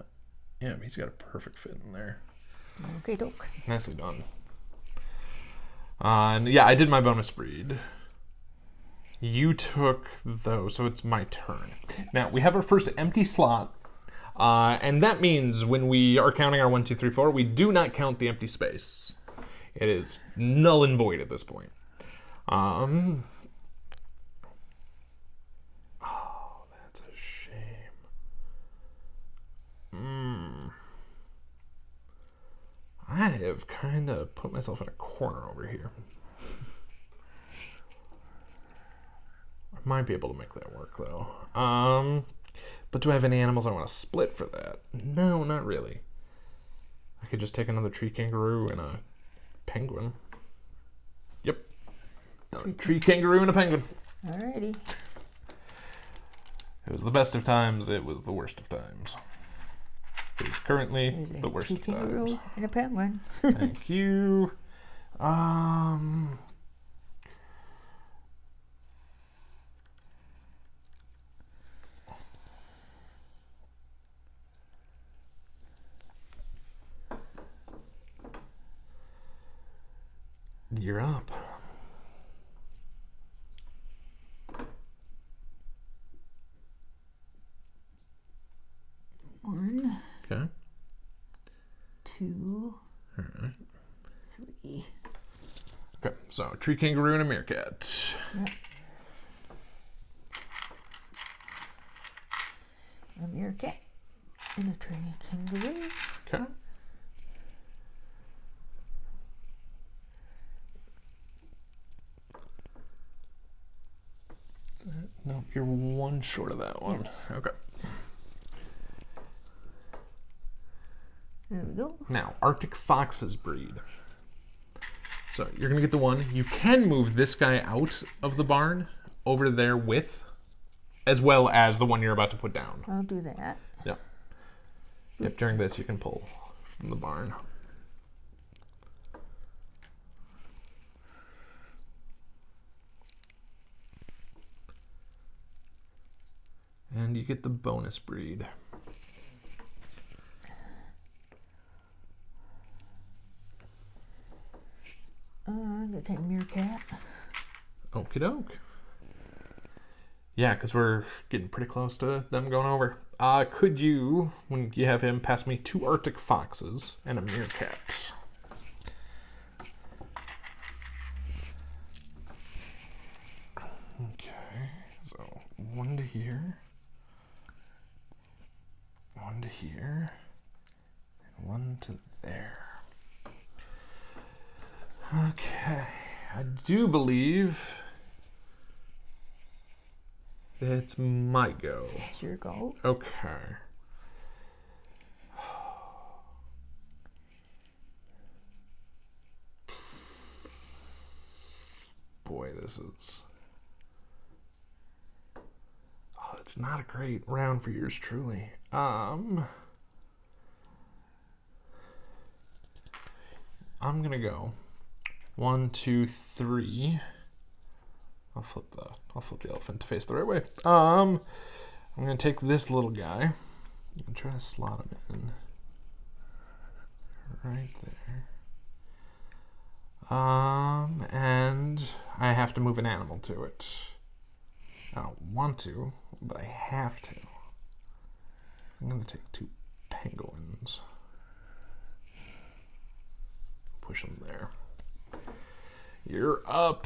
Yeah, he's got a perfect fit in there. Okay, doke. Nicely done. And yeah, I did my bonus breed. You took those, so it's my turn. Now, we have our first empty slot, and that means when we are counting our 1, 2, 3, 4, we do not count the empty space. It is null and void at this point. Oh, that's a shame. I have kind of put myself in a corner over here. I might be able to make that work, though. But do I have any animals I want to split for that? No, not really. I could just take another tree kangaroo and a penguin. Yep. Done. Tree kangaroo and a penguin. Alrighty. It was the best of times. It was the worst of times. It is currently the worst Tree of kangaroo times. and a penguin. Thank you. You're up. One, Okay. 2, All right. 3. Okay, so a tree kangaroo and a meerkat. Yep. A meerkat and a tree kangaroo. Okay. No, you're one short of that one. Okay. There we go. Now, Arctic foxes breed. So you're gonna get the one. You can move this guy out of the barn over there with, as well as the one you're about to put down. I'll do that. Yep. Yep. During this, you can pull from the barn. And you get the bonus breed. I'm going to take meerkat. Okie doke. Yeah, because we're getting pretty close to them going over. Could you, when you have him, pass me 2 Arctic foxes and a meerkat? Okay. one to here, one to here, and one to there. Okay, I do believe it's my go. It's your go. Okay. Boy, this is... Oh, it's not a great round for yours truly. I'm gonna go 1, 2, 3. I'll flip the elephant to face the right way. I'm gonna take this little guy and try to slot him in right there. And I have to move an animal to it. I don't want to, but I have to. I'm gonna take 2 penguins. Push them there. You're up.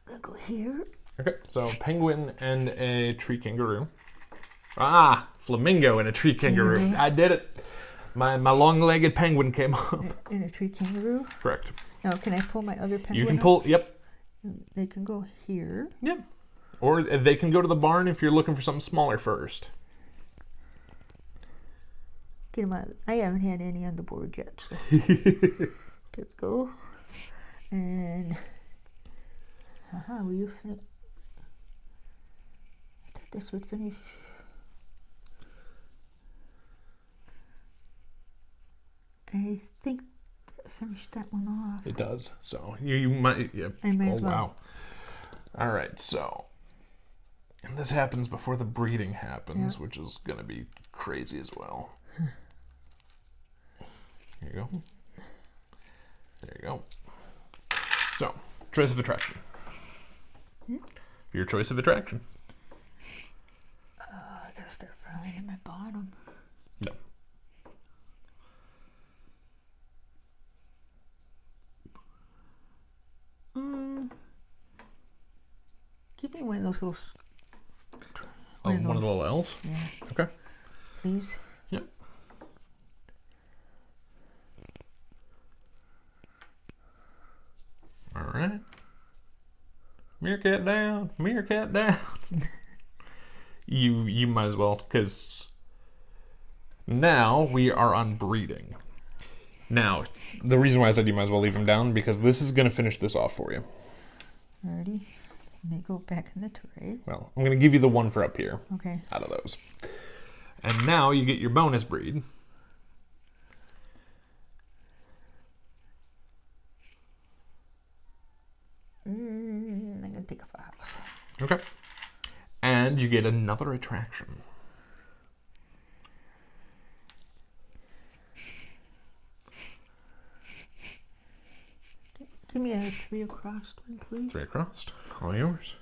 I'll go here. Okay, so penguin and a tree kangaroo. Flamingo and a tree kangaroo. Mm-hmm. I did it. My long-legged penguin came up. And a tree kangaroo. Correct. Now, can I pull my other penguin? You can up? pull. Yep. They can go here. Yep. Or they can go to the barn if you're looking for something smaller first. Get them out. I haven't had any on the board yet. So. There we go. And will you finish? I thought this would finish. I think that finished that one off. It does. So you might. Yep. I may as Oh, well. wow. All right. So, and this happens before the breeding happens, Yep. which is going to be crazy as well. Here you go. There you go. So, choice of attraction. Your choice of attraction. I gotta start filing in my bottom. No. Give me one of those little. Oh, one of the little L's? Yeah, Okay. please. Yep. All right. Meerkat down. Meerkat down. You might as well, because now we are on breeding. Now, the reason why I said you might as well leave him down, because this is going to finish this off for you. Alrighty. And they go back in the tray. Well, I'm going to give you the one for up here Okay. out of those. And now you get your bonus breed. I'm gonna take a fox. Okay. And you get another attraction. Give me a 3 across one, please. 3 across. All yours.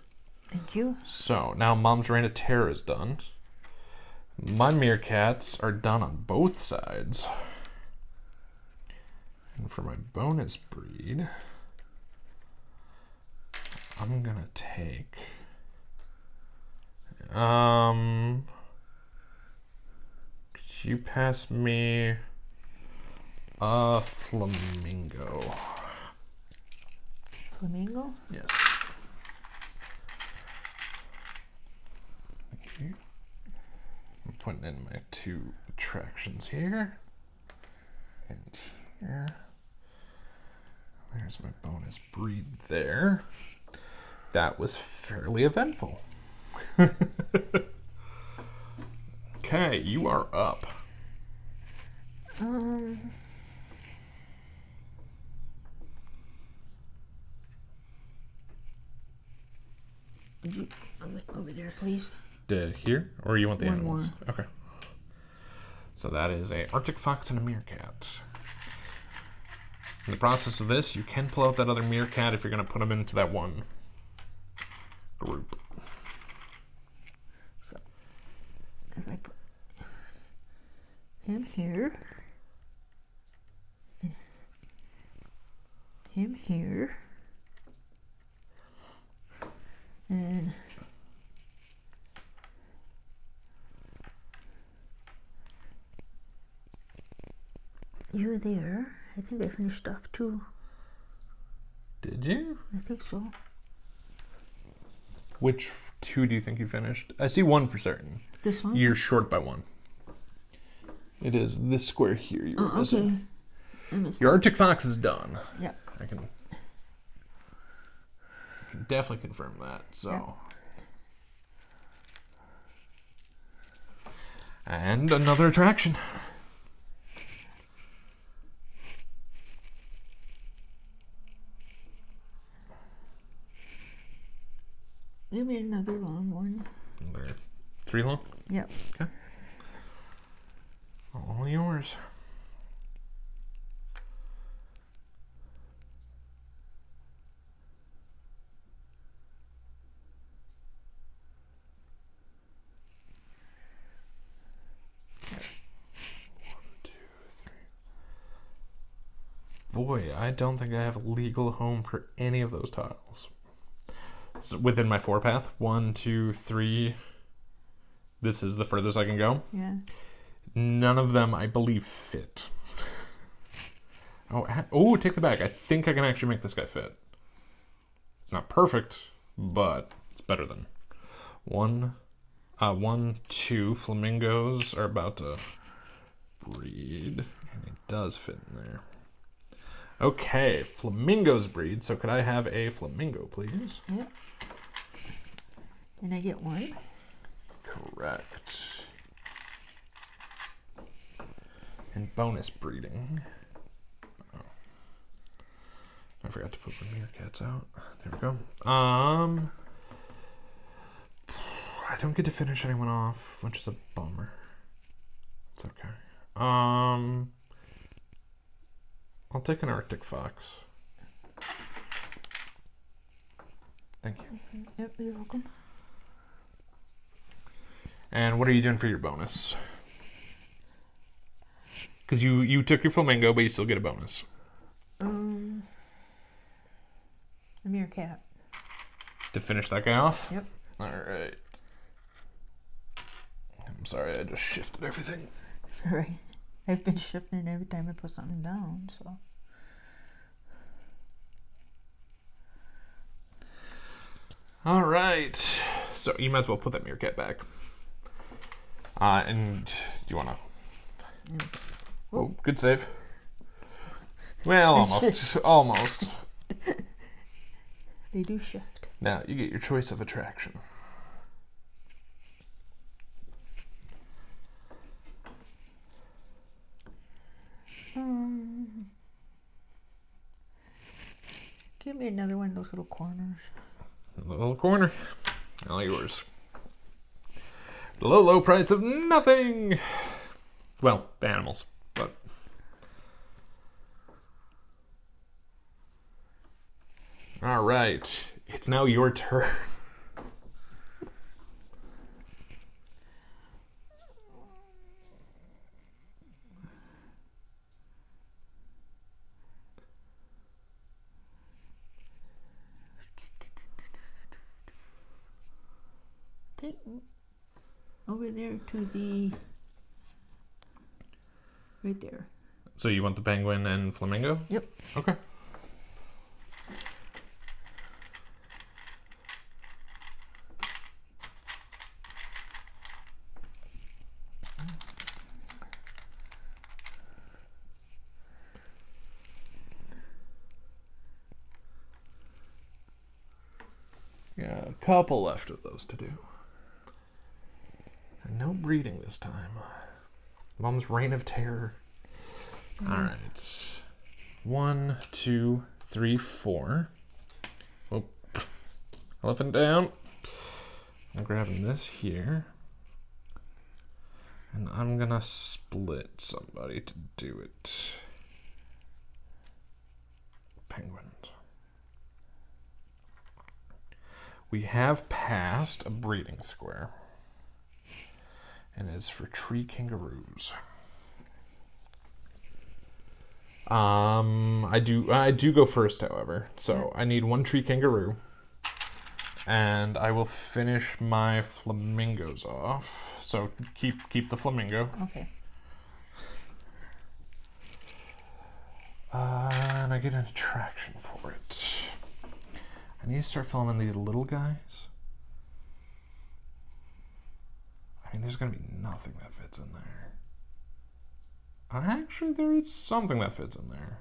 Thank you. So now Mom's Reign of Terror is done. My meerkats are done on both sides. And for my bonus breed, I'm gonna take could you pass me a flamingo? Flamingo? Yes. Thank you. I'm putting in my 2 attractions here and here. There's my bonus breed there. That was fairly eventful. Okay, you are up. Over there, please. Here? Or you want the One animals? more. Okay. So that is a Arctic fox and a meerkat. In the process of this, you can pull out that other meerkat if you're going to put them into that one group. So, if I put him here, him here. And you there. I think I finished off 2. Did you? I think so. Which 2 do you think you finished? I see 1 for certain. This one? You're short by 1. It is this square here you're Oh, missing. okay. I missed Your that. Arctic Fox is done. Yeah. I can definitely confirm that. So. Yeah. And another attraction. Give me another long one. Another 3 long? Yep. Okay. All yours. Boy, I don't think I have a legal home for any of those tiles. So within my 4 path, 1, 2, 3. This is the furthest I can go. Yeah. None of them, I believe, fit. Oh, take the back. I think I can actually make this guy fit. It's not perfect, but it's better than 1, 2 flamingos are about to breed, and it does fit in there. Okay, flamingos breed. So could I have a flamingo, please? Yep. And I get 1. Correct. And bonus breeding. Oh. I forgot to put the meerkats out. There we go. I don't get to finish anyone off, which is a bummer. It's okay. I'll take an Arctic Fox. Thank you. Yep, you're welcome. And what are you doing for your bonus? Because you took your flamingo, but you still get a bonus. A meerkat. To finish that guy off? Yep. Alright. I'm sorry, I just shifted everything. Sorry. I've been shifting every time I put something down, so. Alright. So you might as well put that meerkat back. And do you want to... Yeah. Oh, good save. Well, almost. Almost. They do shift. Now, you get your choice of attraction. Give me another one of those little corners. A little corner. All yours. The low, low price of nothing. Well, animals, but... All right. It's now your turn. Take over there to the... Right there. So you want the penguin and flamingo? Yep. Okay. Yeah, a couple left of those to do. And no breeding this time. Mom's reign of terror. All right. 1, 2, 3, 4. Oh, elephant down. I'm grabbing this here. And I'm gonna split somebody to do it. Penguins. We have passed a breeding square. And it's for tree kangaroos. I do go first, however. So I need 1 tree kangaroo. And I will finish my flamingos off. So keep the flamingo. Okay. And I get an attraction for it. I need to start filming these little guys. I mean, there's gonna be nothing that fits in there. Actually, there is something that fits in there.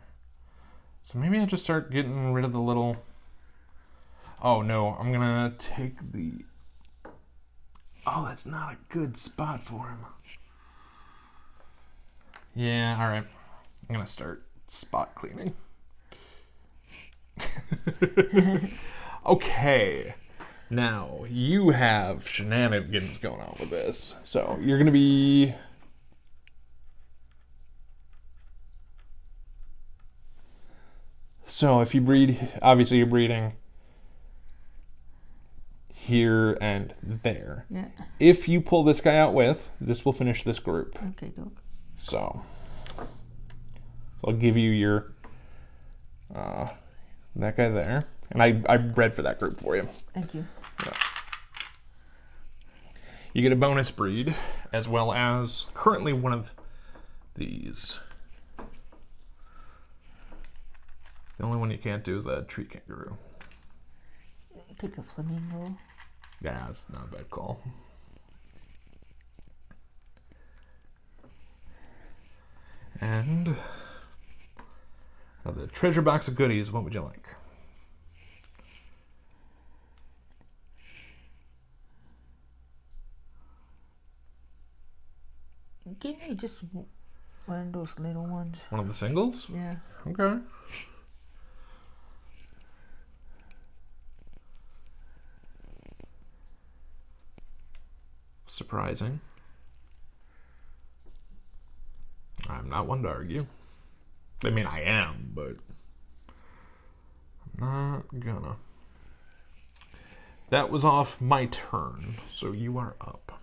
So maybe I just start getting rid of the little... Oh no, I'm gonna take the... Oh, that's not a good spot for him. Yeah, alright. I'm gonna start spot cleaning. Okay. Now, you have shenanigans going on with this. So, you're gonna be... So, if you breed... Obviously, you're breeding here and there. Yeah. If you pull this guy out with, this will finish this group. Okay, Doc. So I'll give you your that guy there, and I bred for that group for you. Thank you. Yeah. You get a bonus breed, as well as currently one of these. The only one you can't do is that tree kangaroo. Take a flamingo. Yeah, it's not a bad call. And the treasure box of goodies, what would you like? Give me just one of those little ones. One of the singles? Yeah. Okay. Surprising. I'm not one to argue. I mean, I am, but I'm not gonna. That was off my turn, so you are up.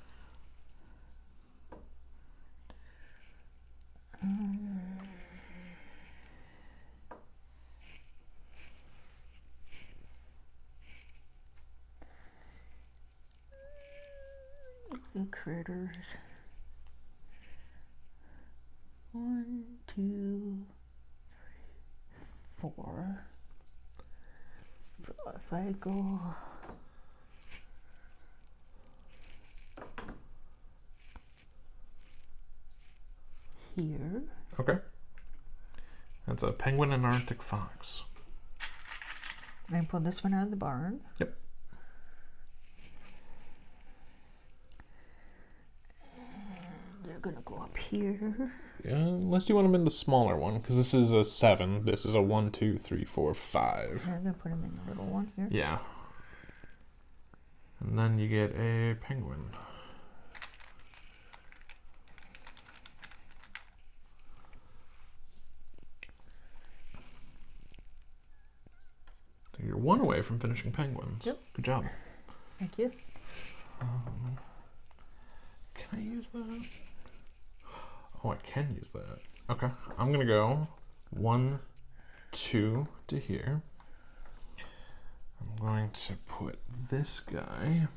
The critters. 1, 2, 3, 4. So if I go here. Okay. That's a penguin and Arctic fox. I pull this one out of the barn. Yep. They're gonna go up here. Yeah, unless you want them in the smaller one, because this is a 7. This is a 1, 2, 3, 4, 5. I'm gonna put them in the little one here. Yeah. And then you get a penguin. So you're 1 away from finishing penguins. Yep. Good job. Thank you. Can I use that? Oh, I can use that. Okay. I'm going to go 1, 2 to here. I'm going to put this guy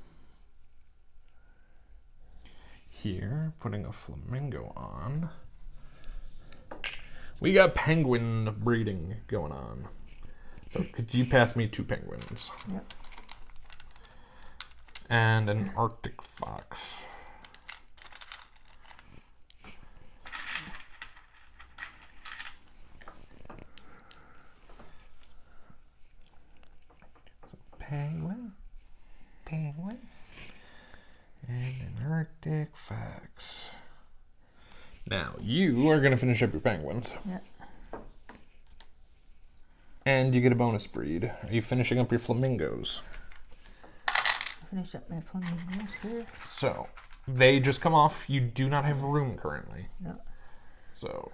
here, putting a flamingo on. We got penguin breeding going on. So could you pass me 2 penguins? Yep. And an Arctic fox. So penguin, and an Arctic fox. Now you are going to finish up your penguins. Yeah. And you get a bonus breed. Are you finishing up your flamingos? Finish up my flamingos here. So, they just come off. You do not have room currently. No. So,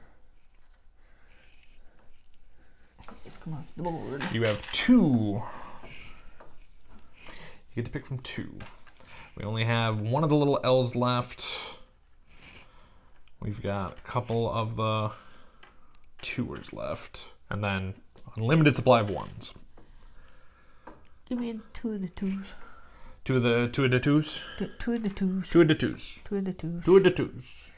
Just come off the board. you have 2. You get to pick from 2. We only have one of the little L's left. We've got a couple of the 2s left. And then unlimited supply of 1s. Give me 2 of the 2s. 2 of the 2s? 2 of the 2s. 2 of the 2s. 2 of the 2s. 2 of the 2s.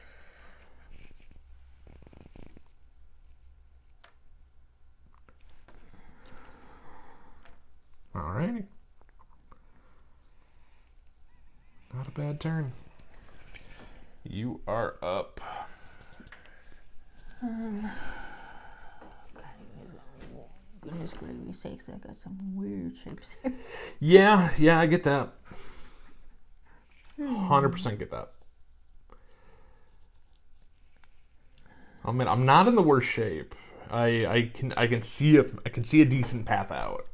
Alrighty. Not a bad turn. You are up. Goodness gravy sakes, I got some weird shapes here. Yeah, I get that. 100% get that. I mean, I'm not in the worst shape. I can see a decent path out.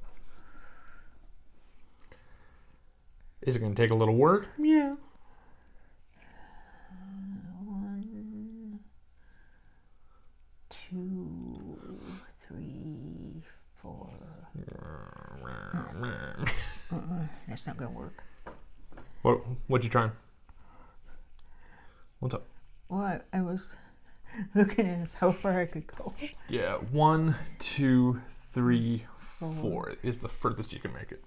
Is it going to take a little work? Yeah. 1, 2, 3, 4. That's not gonna work. What you trying? What's up? Well, I was looking at how far I could go. Yeah, 1, 2, 3, 4 is the furthest you can make it.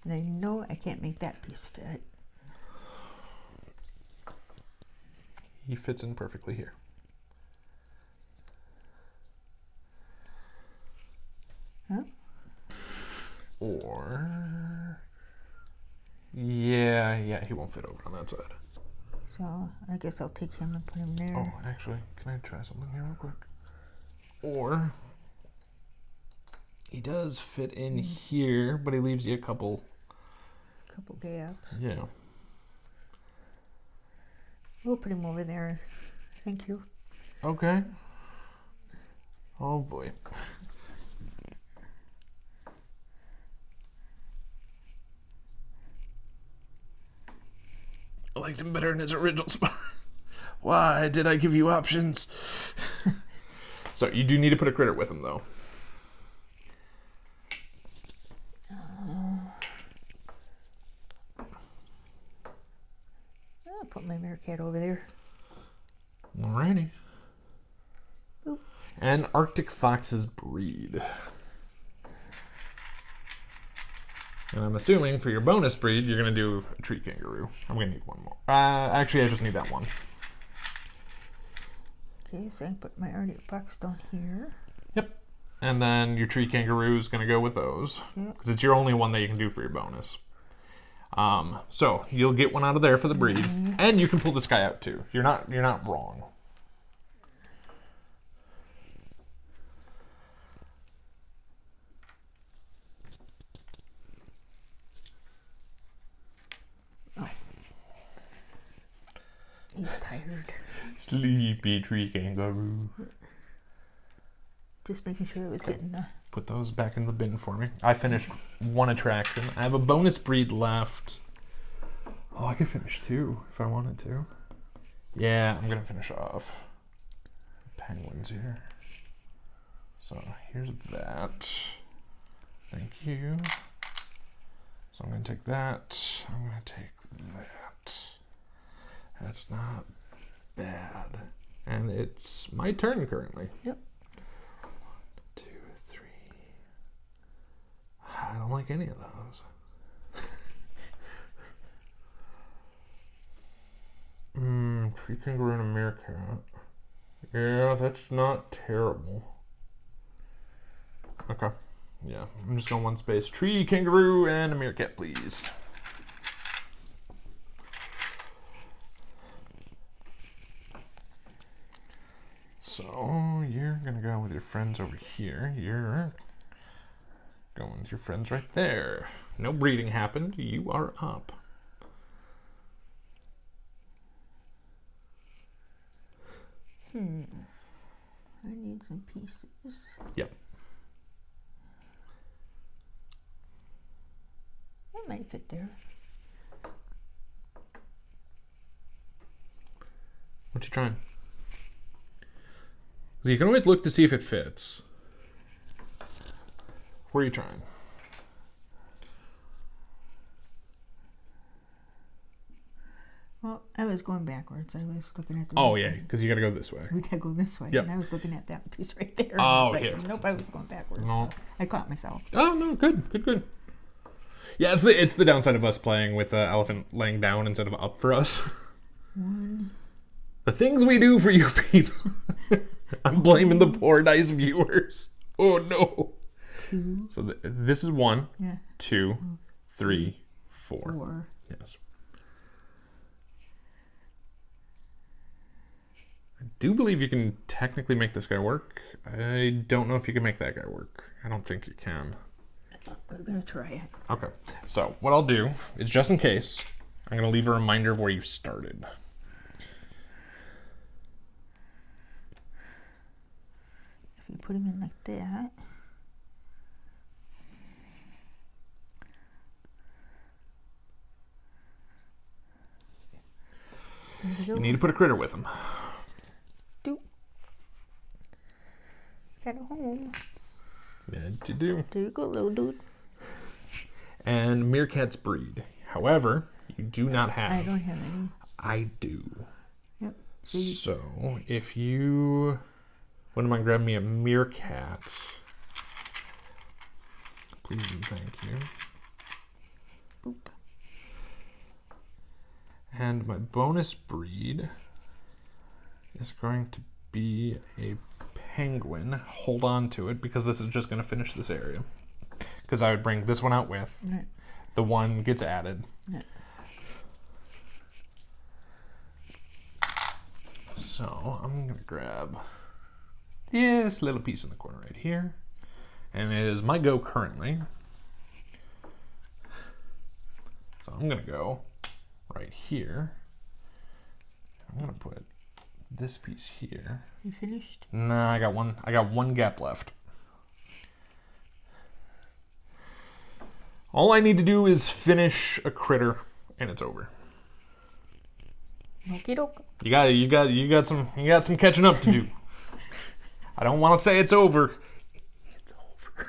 And I know I can't make that piece fit. He fits in perfectly here. Huh? Or... Yeah, he won't fit over on that side. So I guess I'll take him and put him there. Oh, actually, can I try something here real quick? Or... He does fit in here, but he leaves you a couple gaps. Yeah. We'll put him over there. Thank you. Okay. Oh boy. I liked him better in his original spot. Why did I give you options? So you do need to put a critter with him, though. I'll put my meerkat over there. Alrighty. Boop. And Arctic foxes breed. And I'm assuming for your bonus breed, you're going to do a tree kangaroo. I'm going to need one more. Actually, I just need that one. Okay, so I can put my Arctic fox down here. Yep. And then your tree kangaroo is going to go with those. Because it's your only one that you can do for your bonus. So you'll get one out of there for the breed. And you can pull this guy out too. You're not wrong. He's tired. Sleepy tree kangaroo. Just making sure it was getting Put those back in the bin for me. I finished one attraction. I have a bonus breed left. Oh, I could finish two if I wanted to. Yeah, I'm going to finish off penguins here. So here's that. Thank you. So I'm going to take that. I'm going to take that. That's not bad. And it's my turn currently. Yep. 1, 2, 3. I don't like any of those. Tree kangaroo and a meerkat. Yeah, that's not terrible. Okay. Yeah, I'm just going one space. Tree kangaroo and a meerkat, please. So you're gonna go with your friends over here. You're going with your friends right there. No breeding happened. You are up. I need some pieces. Yep. That might fit there. What you trying? So you can always look to see if it fits. Where are you trying? Well, I was going backwards. I was looking at the. Oh, right yeah, thing. because you got to go this way. We gotta go this way. Yep. And I was looking at that piece right there. and Oh, I was like, yeah. Nope, I was going backwards. No. So I caught myself. Oh, no, good. Yeah, it's the downside of us playing with the elephant laying down instead of up for us. 1, The things we do for you people. I'm blaming the poor dice viewers. Oh, no. 2, So this is 1, yeah, 2, 3, 4. 4. Yes. I do believe you can technically make this guy work. I don't know if you can make that guy work. I don't think you can. We're gonna try it. Okay. So what I'll do is, just in case, I'm going to leave a reminder of where you started. If you put him in like that. There we go. You need to put a critter with him. Doop. Got a home. Yeah, you do. There you go, little dude. And meerkats breed. However, you do not have. I don't have any. I do. Yep. So you, So if you wouldn't mind grabbing me a meerkat, please and thank you. boop. And my bonus breed is going to be a penguin. Hold on to it, because this is just going to finish this area. Because I would bring this one out with. Right. The one gets added. Yeah. So I'm going to grab this little piece in the corner right here. And it is my go currently. So I'm going to go right here. I'm going to put this piece here. You finished? Nah, I got one gap left. All I need to do is finish a critter and it's over. Okie doke. You got some catching up to do. I don't want to say it's over. It's over.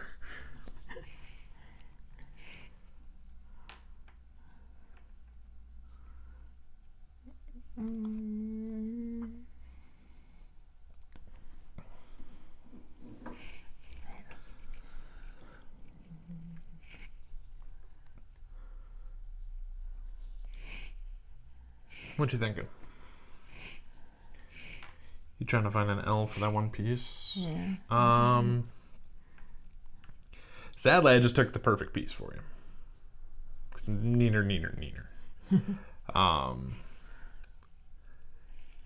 What you thinking? You trying to find an L for that one piece? Yeah. Sadly, I just took the perfect piece for you. It's neener.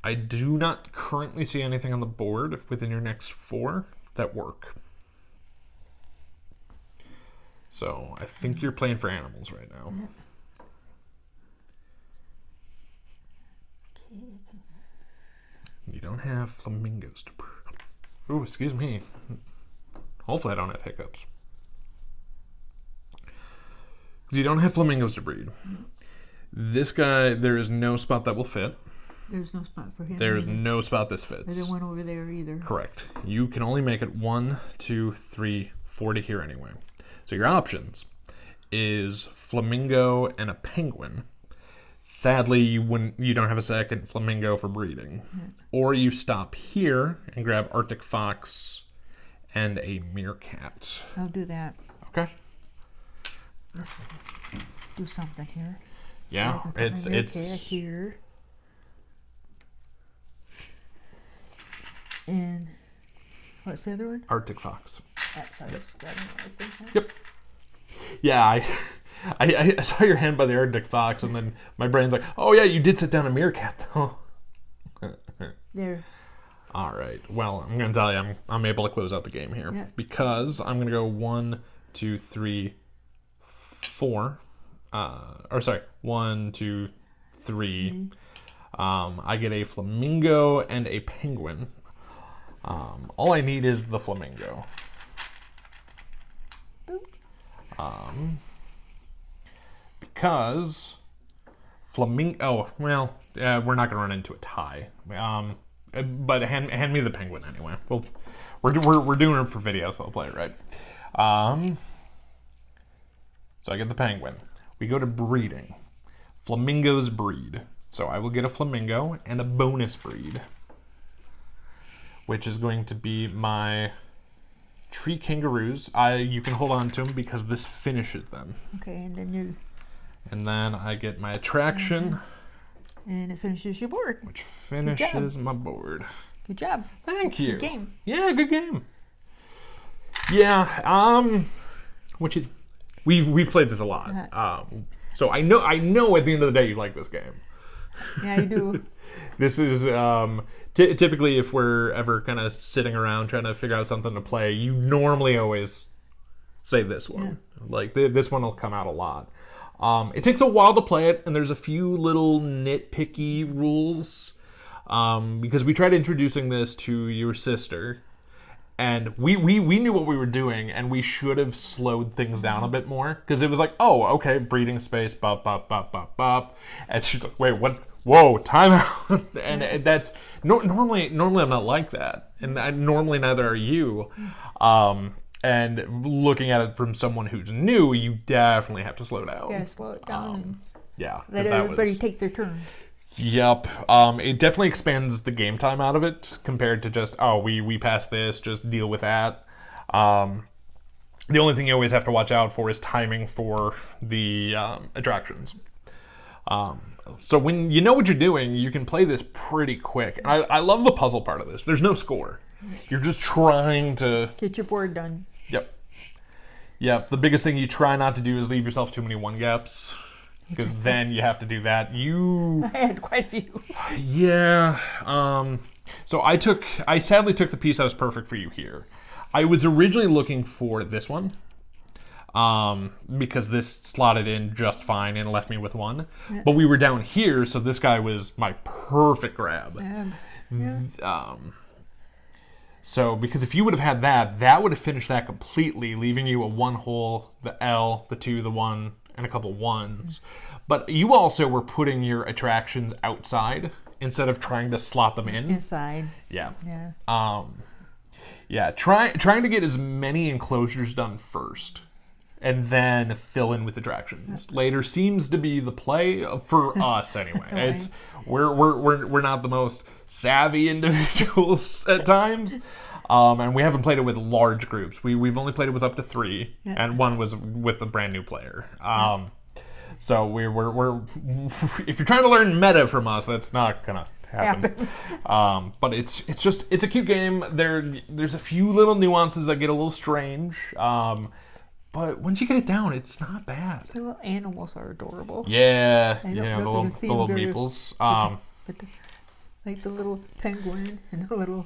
I do not currently see anything on the board within your next 4 that work. So I think you're playing for animals right now. Okay. You don't have flamingos to breed. Ooh, excuse me. Hopefully I don't have hiccups. Because you don't have flamingos to breed. This guy, there is no spot that will fit. There's no spot for him. There is either. no spot this There's fits. one over there either. Correct. You can only make it 1, 2, 3, 4 to here anyway. So your options is flamingo and a penguin. Sadly, you don't have a second flamingo for breeding. Or you stop here and grab Arctic fox and a meerkat. I'll do that. Okay. Let's do something here. Yeah, So I can put my meerkat it's here. And what's the other one? Arctic fox. Sorry, grabbing it right there, huh? Yep. Yeah, I saw your hand by the Arctic fox, and then my brain's like, oh yeah, you did sit down a meerkat though. There. All right. Well, I'm gonna tell you, I'm able to close out the game here. Yeah. Because I'm gonna go 1, 2, 3, 4. 1, 2, 3. I get a flamingo and a penguin. All I need is the flamingo. Because flamingo. Oh well, we're not gonna run into a tie. But hand me the penguin anyway. Well, we're doing it for video, so I'll play it right. So I get the penguin. We go to breeding. Flamingos breed. So I will get a flamingo and a bonus breed, which is going to be my tree kangaroos. You can hold on to them because this finishes them. Okay, and then I get my attraction, and it finishes your board. which finishes my board. Good job. Thank you. Good game. Yeah, good game. Yeah, we've played this a lot. So I know at the end of the day you like this game. Yeah, I do. This is typically if we're ever kind of sitting around trying to figure out something to play, you normally always say this one. Yeah. Like this one will come out a lot. It takes a while to play it, and there's a few little nitpicky rules because we tried introducing this to your sister, and we knew what we were doing, and we should have slowed things down a bit more because it was like, oh, okay, breeding space, bop, bop, bop, bop, bop, and she's like, wait, what? Whoa, timeout. And that's normally I'm not like that, and normally neither are you. And looking at it from someone who's new, you definitely have to slow down. Yeah, slow it down and Yeah, let everybody take their turn. Yep. It definitely expands the game time out of it compared to just, oh, we passed this, just deal with that. The only thing you always have to watch out for is timing for the attractions. So when you know what you're doing, you can play this pretty quick. And I love the puzzle part of this. There's no score. You're just trying to get your board done. Yep. The biggest thing you try not to do is leave yourself too many one gaps, because then you have to do that. I had quite a few. Yeah. So I sadly took the piece that was perfect for you here. I was originally looking for this one. Because this slotted in just fine and left me with one. Yeah. But we were down here, so this guy was my perfect grab. Yeah. So because if you would have had that would have finished that completely, leaving you a one hole, the L, the 2, the 1, and a couple ones. But you also were putting your attractions outside instead of trying to slot them in. Inside. Yeah. Yeah. Yeah. Trying to get as many enclosures done first, and then fill in with attractions later seems to be the play for us anyway. Right. It's we're not the most savvy individuals at times, and we haven't played it with large groups. We've only played it with up to 3, and one was with a brand new player. So we're if you're trying to learn meta from us, that's not gonna happen. But it's a cute game. There's a few little nuances that get a little strange. But once you get it down, it's not bad. The little animals are adorable. Yeah, the little meeples. Like the little penguin and the little...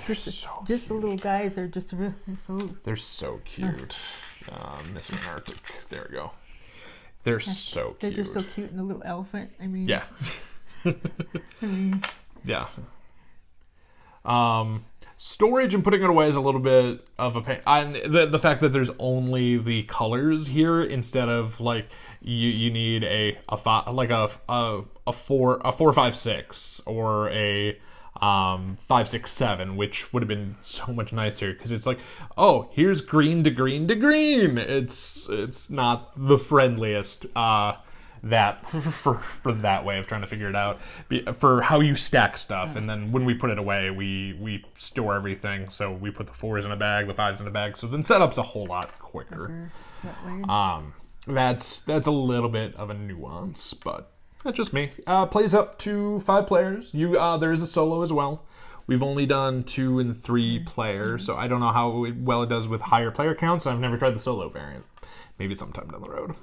Just the little guys, they're just really so... They're so cute. Missing an Arctic. There we go. They're so cute. They're just so cute. And the little elephant, I mean... Yeah. Yeah. Storage and putting it away is a little bit of a pain. And the fact that there's only the colors here instead of like you need a 4 5 6 or a 5 6 7, which would have been so much nicer because it's like, oh, here's green to green to green. It's not the friendliest. That for that way of trying to figure it out, for how you stack stuff, and then when we put it away, we store everything. So we put the 4s in a bag, the 5s in a bag. So then setup's a whole lot quicker. That's a little bit of a nuance, but that's just me. Plays up to 5 players. There is a solo as well. We've only done 2 and 3 players, so I don't know how well it does with higher player counts. I've never tried the solo variant. Maybe sometime down the road.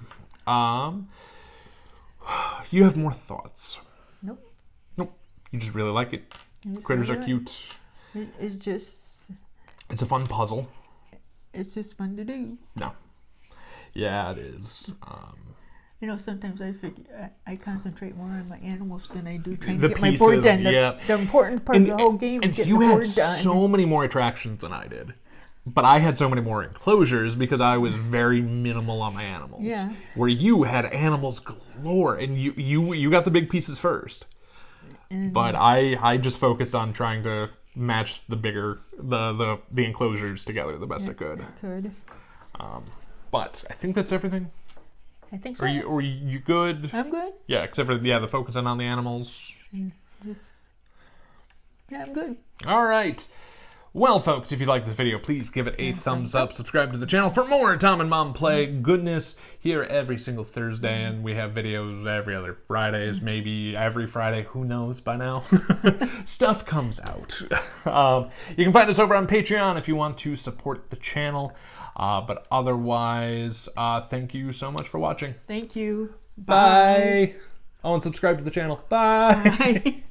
You have more thoughts? Nope. You just really like it. Critters are cute. It's just... It's a fun puzzle. It's just fun to do. No. Yeah, it is. Sometimes I figure I concentrate more on my animals than I do trying the to get pieces, my board done. Yeah. The important part of the whole game is getting the board done. And you had so many more attractions than I did. But I had so many more enclosures because I was very minimal on my animals. Yeah. Where you had animals galore, and you got the big pieces first. But I just focused on trying to match the bigger the enclosures together the best I could. But But I think that's everything. I think so. Are you good? I'm good. Yeah, except for the focusing on the animals. Just, yeah, I'm good. All right. Well, folks, if you like this video, please give it a thumbs up. Subscribe to the channel for more Tom and Mom Play goodness here every single Thursday. And we have videos every other Fridays, maybe every Friday. Who knows by now? Stuff comes out. You can find us over on Patreon if you want to support the channel. But otherwise, thank you so much for watching. Thank you. Bye. Oh, and subscribe to the channel. Bye. Bye.